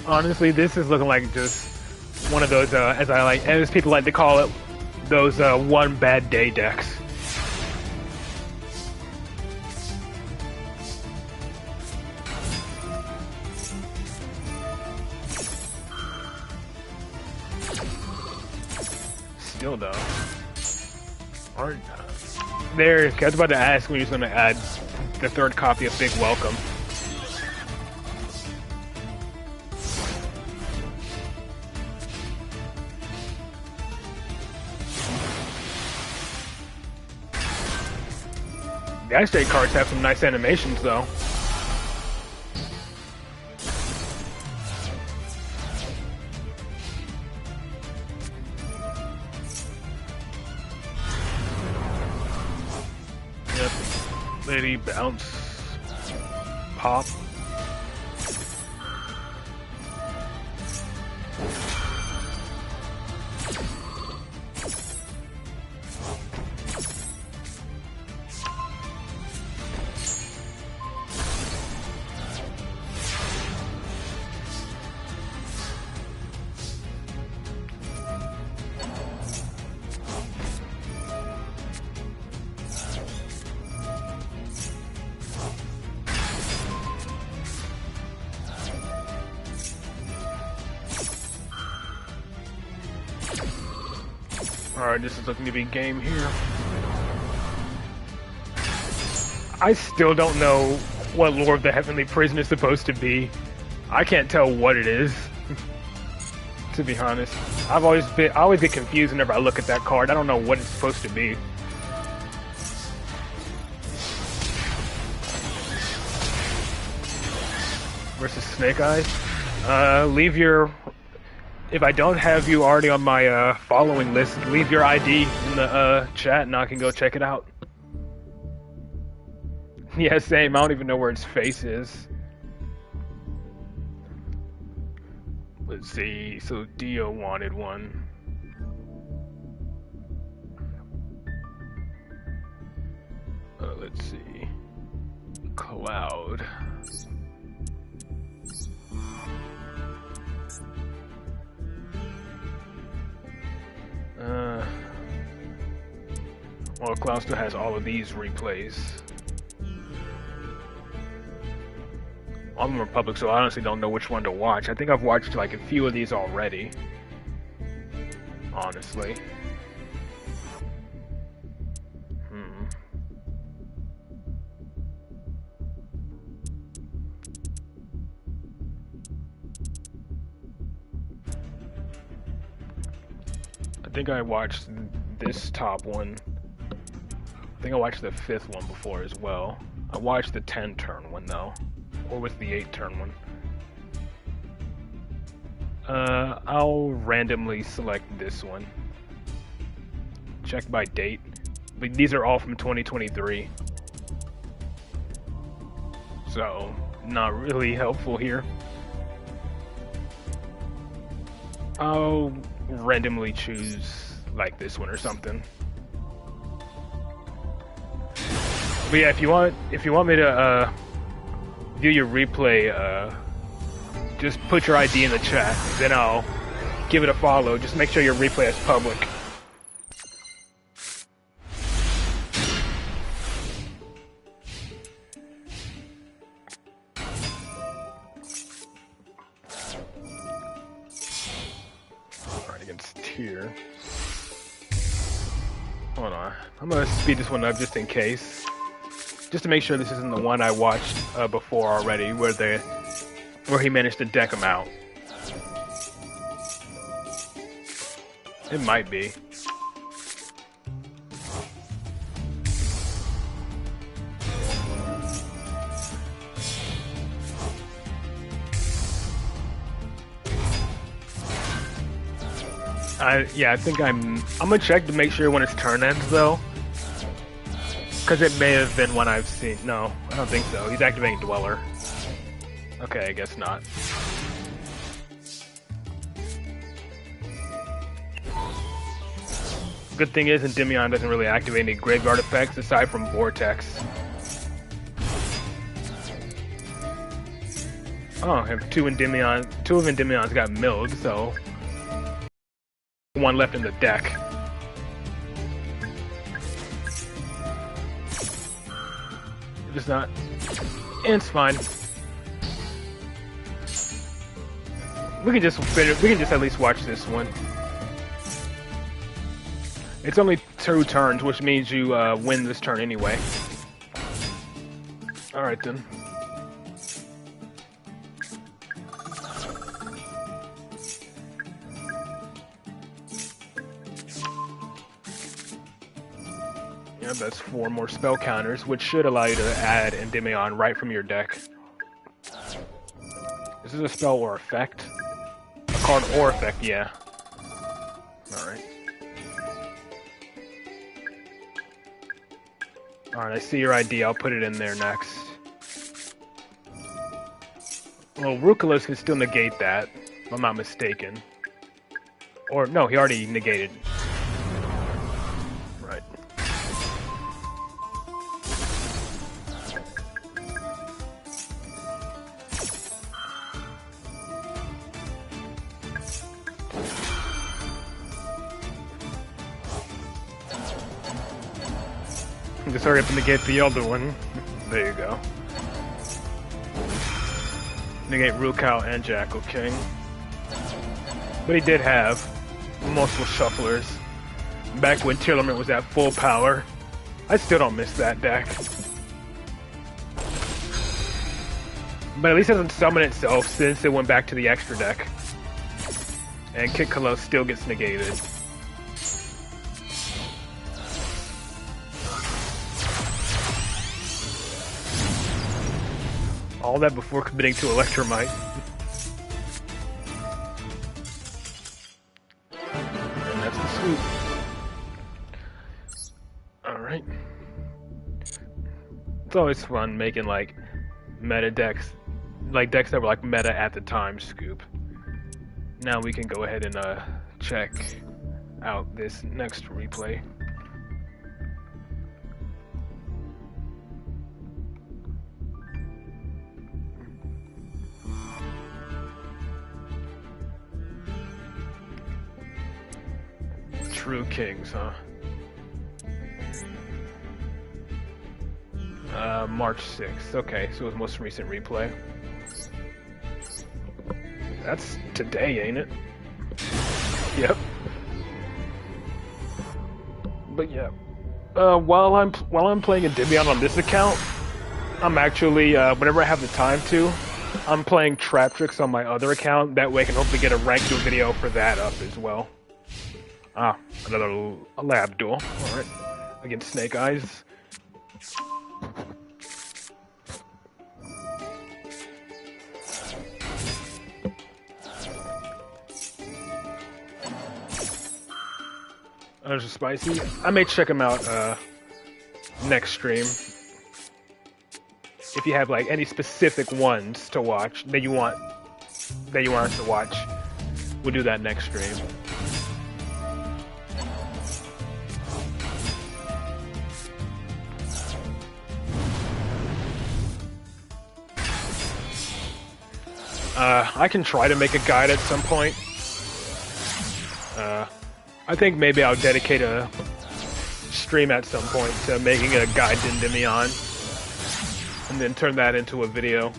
Honestly, this is looking like just one of those, as people like to call it, those one bad day decks. still though. Aren't there? I was about to ask when he was going to add the third copy of Big Welcome. The Ice Age cards have some nice animations though. Lady bounce, pop. Alright, this is looking to be game here. I still don't know what Lord of the Heavenly Prison is supposed to be. I can't tell what it is, to be honest. I always get confused whenever I look at that card. I don't know what it's supposed to be. Versus Snake Eyes. Leave your... If I don't have you already on my following list, leave your ID in the chat and I can go check it out. Yeah, same. I don't even know where its face is. Let's see. So Dio wanted one. Let's see. Cloud. Well, Cloud still has all of these replays. All of them are public, so I honestly don't know which one to watch. I think I've watched like a few of these already. Honestly. I think I watched this top one. I think I watched the 5th one before as well. I watched the 10 turn one though. Or was the 8 turn one? I'll randomly select this one. Check by date. But these are all from 2023. So, not really helpful here. I'll randomly choose like this one or something. But yeah, if you want me to view your replay, just put your ID in the chat, then I'll give it a follow. Just make sure your replay is public. Alright, against Tier. Hold on. I'm gonna speed this one up just in case. Just to make sure this isn't the one I watched before already, where he managed to deck him out. It might be. Yeah, I think I'm gonna check to make sure when its turn ends though. Because it may have been one I've seen. No, I don't think so. He's activating Dweller. Okay, I guess not. Good thing is, Endymion doesn't really activate any graveyard effects aside from Vortex. Oh, I have two of Endymion's got milled, so one left in the deck. It's not. It's fine. We can just at least watch this one. It's only 2 turns, which means you win this turn anyway. Alright then. Yeah, that's 4 more spell counters, which should allow you to add Endymion right from your deck. This is a spell or effect? A card or effect, yeah. Alright. Alright, I see your ID, I'll put it in there next. Well, Ruculus can still negate that, if I'm not mistaken. Or, no, he already negated. Right. Just hurry up and negate the other one. There you go. Negate Rukau and Jackal King. But he did have multiple shufflers back when Tillerman was at full power. I still don't miss that deck. But at least it doesn't summon itself since it went back to the extra deck. And Kitkalos still gets negated. All that before committing to Electromite. And that's the sweep. Alright. It's always fun making like meta decks, like decks that were like meta at the time, Scoop. Now we can go ahead and check out this next replay. True Kings, huh? March 6th. Okay, so it was most recent replay. That's today, ain't it? Yep. But yeah, while I'm playing Endymion on this account, I'm actually whenever I have the time to, I'm playing Trap Tricks on my other account. That way, I can hopefully get a ranked duel video for that up as well. Ah, another lab duel. Alright. Against Snake Eyes. There's a spicy. I may check him out next stream. If you have like any specific ones to watch that you want us to watch, we'll do that next stream. I can try to make a guide at some point. I think maybe I'll dedicate a stream at some point to making a guide to Endymion, and then turn that into a video.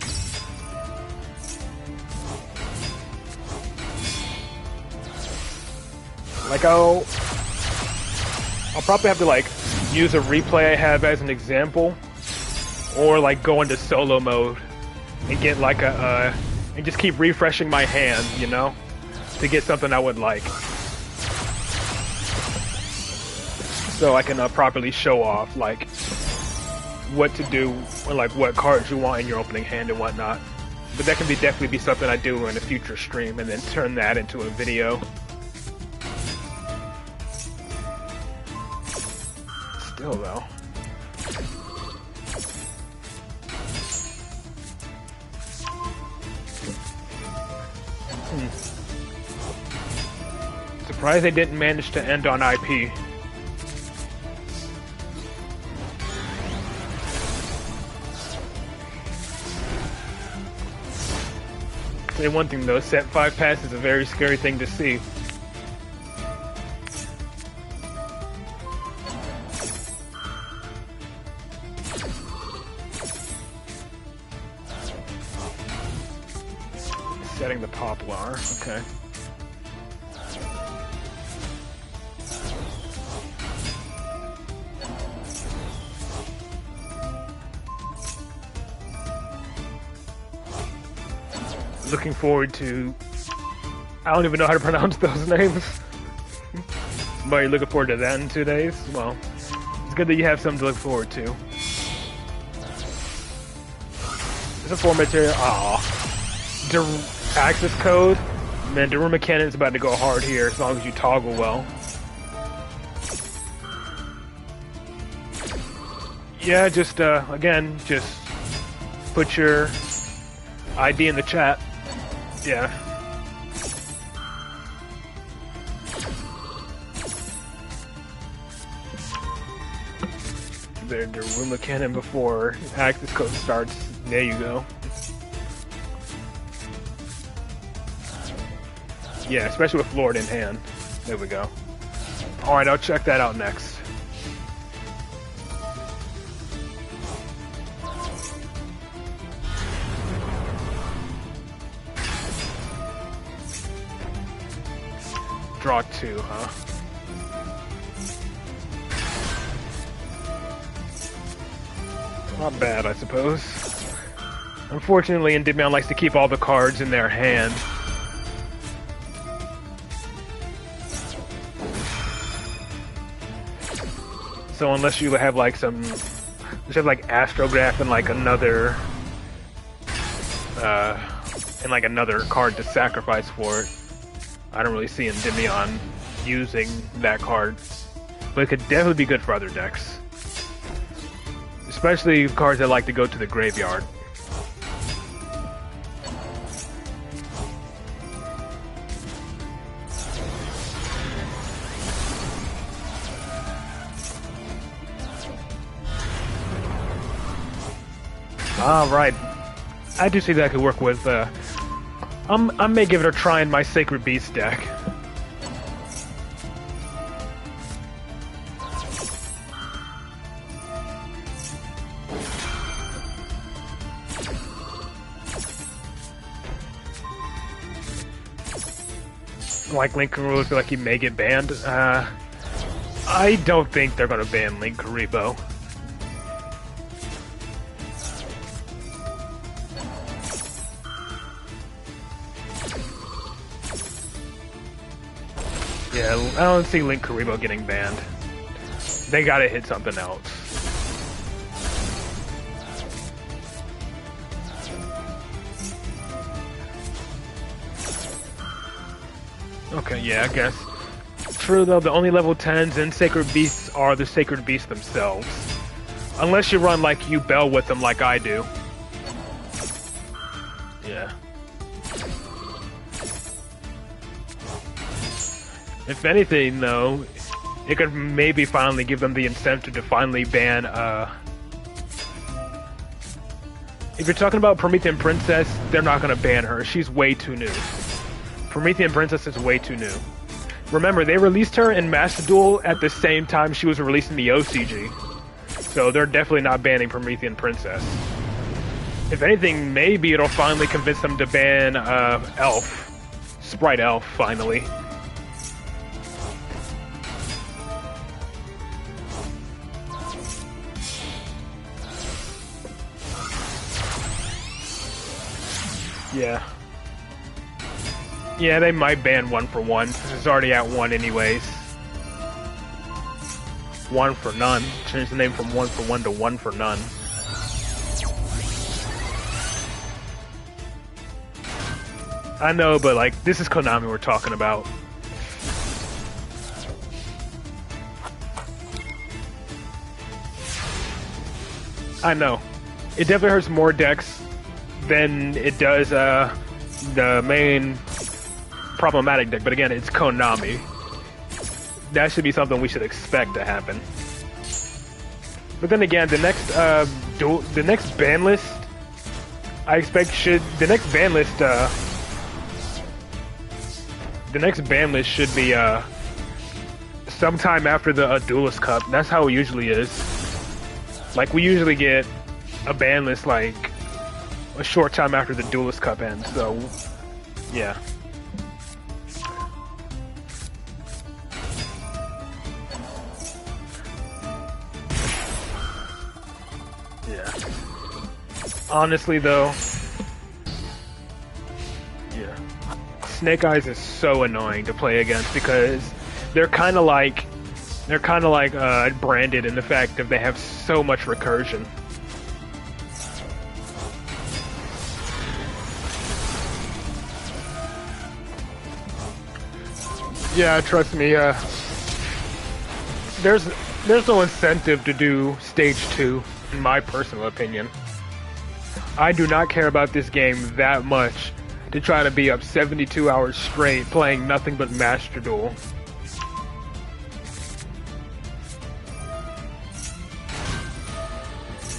Like I'll probably have to like use a replay I have as an example, or like go into solo mode and get like and just keep refreshing my hand, you know, to get something I would like. So I can properly show off like what to do, or like what cards you want in your opening hand and whatnot. But that can definitely be something I do in a future stream, and then turn that into a video. Still though. Surprised they didn't manage to end on IP. Say one thing though, set 5 pass is a very scary thing to see. Setting the poplar, okay. looking forward to. I don't even know how to pronounce those names. But you're looking forward to that in 2 days? Well, it's good that you have something to look forward to. It's a 4 material. Aw. Access code. Man, the Rauron Cannon's about to go hard here as long as you toggle well. Yeah, just, again, just put your ID in the chat. Yeah. The Rauron Cannon before access code starts. There you go. Yeah, especially with Lord in hand. There we go. Alright, I'll check that out next. Draw 2, huh? Not bad, I suppose. Unfortunately, Endymion likes to keep all the cards in their hand. So unless you have like some, you have like Astrograph and like another, card to sacrifice for it, I don't really see Endymion using that card. But it could definitely be good for other decks. Especially cards that like to go to the graveyard. Alright. I do see that could work with, I may give it a try in my Sacred Beast deck. Like Link Karibo, feel like he may get banned. I don't think they're gonna ban Link Karibo. Yeah, I don't see Link Karibo getting banned. They gotta hit something else. Okay, yeah, I guess. True though, the only level 10s in Sacred Beasts are the Sacred Beasts themselves. Unless you run like you Bell with them like I do. Yeah. If anything though, it could maybe finally give them the incentive to finally ban, if you're talking about Promethean Princess, they're not gonna ban her. She's way too new. Promethean Princess is way too new. Remember, they released her in Master Duel at the same time she was released in the OCG. So they're definitely not banning Promethean Princess. If anything, maybe it'll finally convince them to ban Elf. Sprite Elf, finally. Yeah. Yeah, they might ban 1 for 1, since it's already at 1 anyways. 1 for none. Change the name from 1 for 1 to 1 for none. I know, but like, this is Konami we're talking about. I know. It definitely hurts more decks than it does the main problematic deck, but again, it's Konami. That should be something we should expect to happen. But then again, the next ban list, I expect the next ban list should be sometime after the Duelist Cup. That's how it usually is. Like, we usually get a ban list like a short time after the Duelist Cup ends, so yeah. Honestly though, Snake Eyes is so annoying to play against because they're kind of like branded in the fact that they have so much recursion. Yeah, trust me. There's no incentive to do stage 2, in my personal opinion. I do not care about this game that much to try to be up 72 hours straight playing nothing but Master Duel.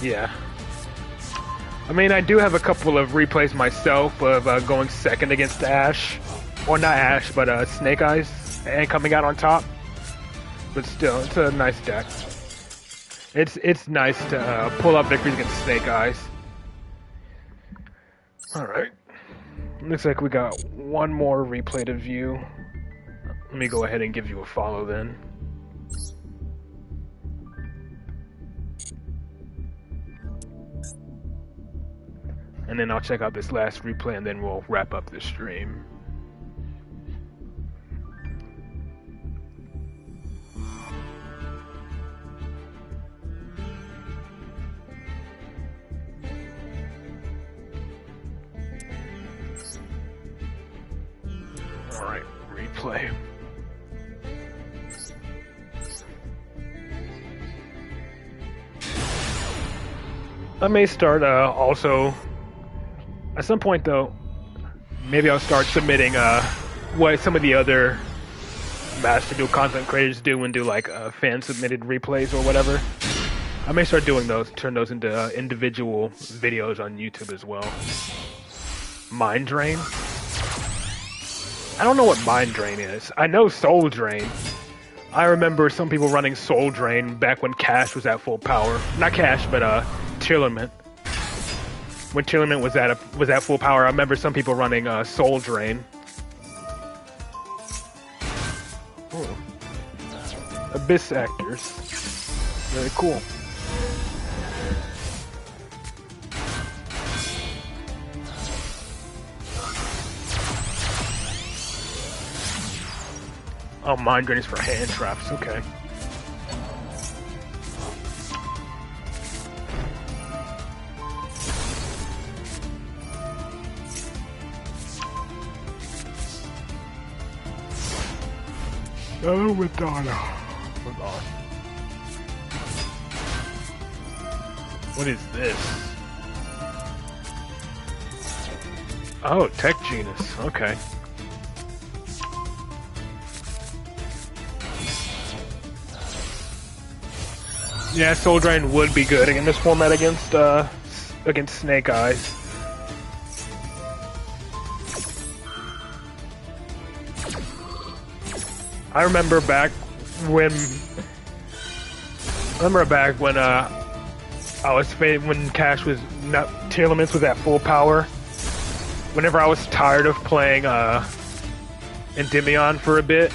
Yeah. I mean, I do have a couple of replays myself of going second against Ash. Or not Ash, but Snake Eyes, and coming out on top. But still, it's a nice deck. It's nice to pull up victories against Snake Eyes. Alright. Looks like we got one more replay to view. Let me go ahead and give you a follow then. And then I'll check out this last replay and then we'll wrap up the stream. Alright, replay. I may start also at some point though, maybe I'll start submitting what some of the other Master Duel content creators do and do like fan submitted replays or whatever. I may start doing those, turn those into individual videos on YouTube as well. Mind Drain? I don't know what Mind Drain is. I know Soul Drain. I remember some people running Soul Drain back when Cash was at full power. Not Cash, but Tearlament. When Tearlament was at full power, I remember some people running Soul Drain. Oh. Abyss Actors. Very cool. Oh, Mind Drain is for hand traps, okay. Oh, Madonna. Hold on. What is this? Oh, Tech Genus, okay. Yeah, Soul Drain would be good in this format against Snake Eyes. I remember back when when Cash was not Tearlaments was at full power. Whenever I was tired of playing Endymion for a bit,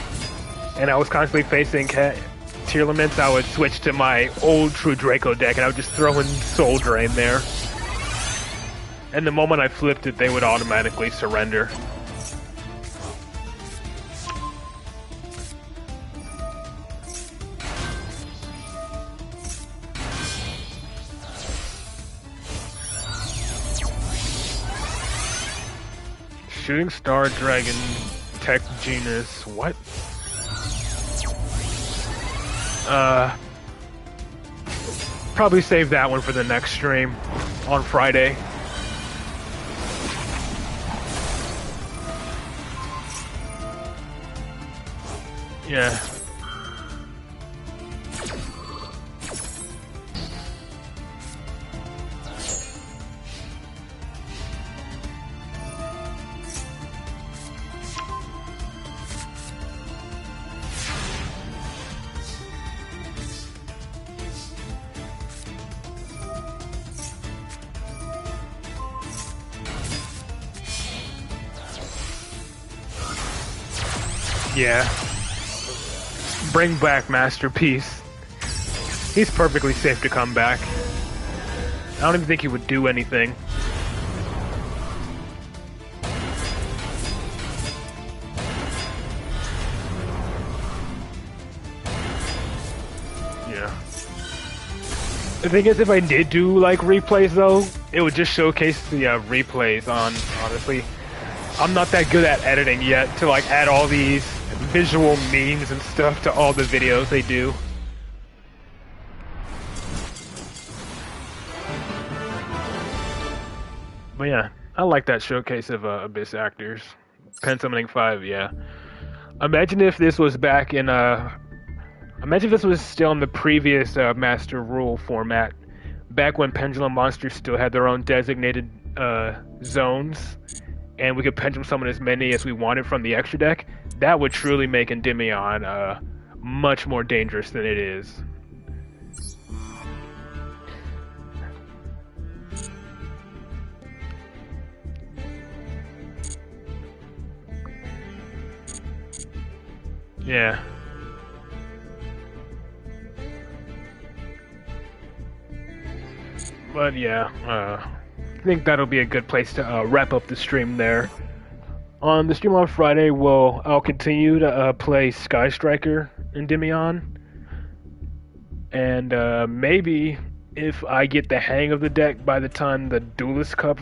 and I was constantly facing Tearlaments, I would switch to my old True Draco deck, and I would just throw in Soul Drain there. And the moment I flipped it, they would automatically surrender. Shooting Star Dragon Tech Genus, what? Probably save that one for the next stream on Friday. Yeah. Yeah. Bring back Masterpiece. He's perfectly safe to come back. I don't even think he would do anything. The thing is, if I did do like replays though, it would just showcase the replays on. Honestly, I'm not that good at editing yet to like add all these visual memes and stuff to all the videos they do. But yeah, I like that showcase of Abyss actors. Pen Summoning 5, yeah. Imagine if this was back in imagine if this was still in the previous Master Rule format, back when Pendulum Monsters still had their own designated zones, and we could Pendulum Summon as many as we wanted from the extra deck. That would truly make Endymion much more dangerous than it is. Yeah. But yeah, I think that'll be a good place to wrap up the stream there. On the stream on Friday, I'll continue to play Sky Striker Endymion, and maybe if I get the hang of the deck by the time the Duelist Cup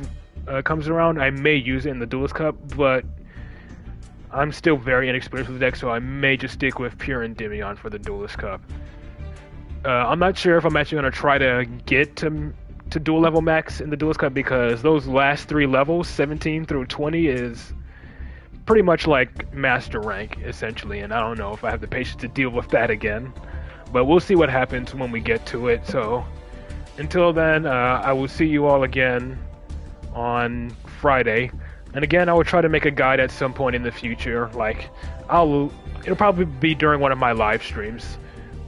comes around, I may use it in the Duelist Cup, but I'm still very inexperienced with the deck, so I may just stick with pure Endymion for the Duelist Cup. I'm not sure if I'm actually going to try to get to dual level max in the Duelist Cup, because those last 3 levels, 17 through 20, is pretty much like master rank, essentially, and I don't know if I have the patience to deal with that again. But we'll see what happens when we get to it, so until then, I will see you all again on Friday. And again, I will try to make a guide at some point in the future. Like, it'll probably be during one of my live streams.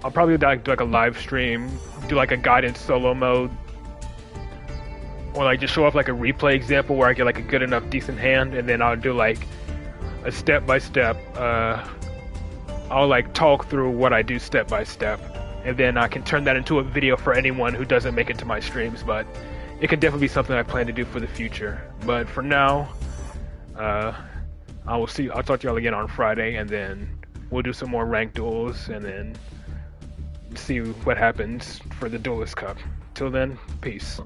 I'll probably do like a live stream, do like a guidance solo mode, or like just show off like a replay example where I get like a good enough decent hand, and then I'll do like a step by step. I'll like talk through what I do step by step, and then I can turn that into a video for anyone who doesn't make it to my streams. But it can definitely be something I plan to do for the future. But for now, I'll talk to y'all again on Friday, and then we'll do some more ranked duels, and then see what happens for the Duelist Cup. Till then, peace.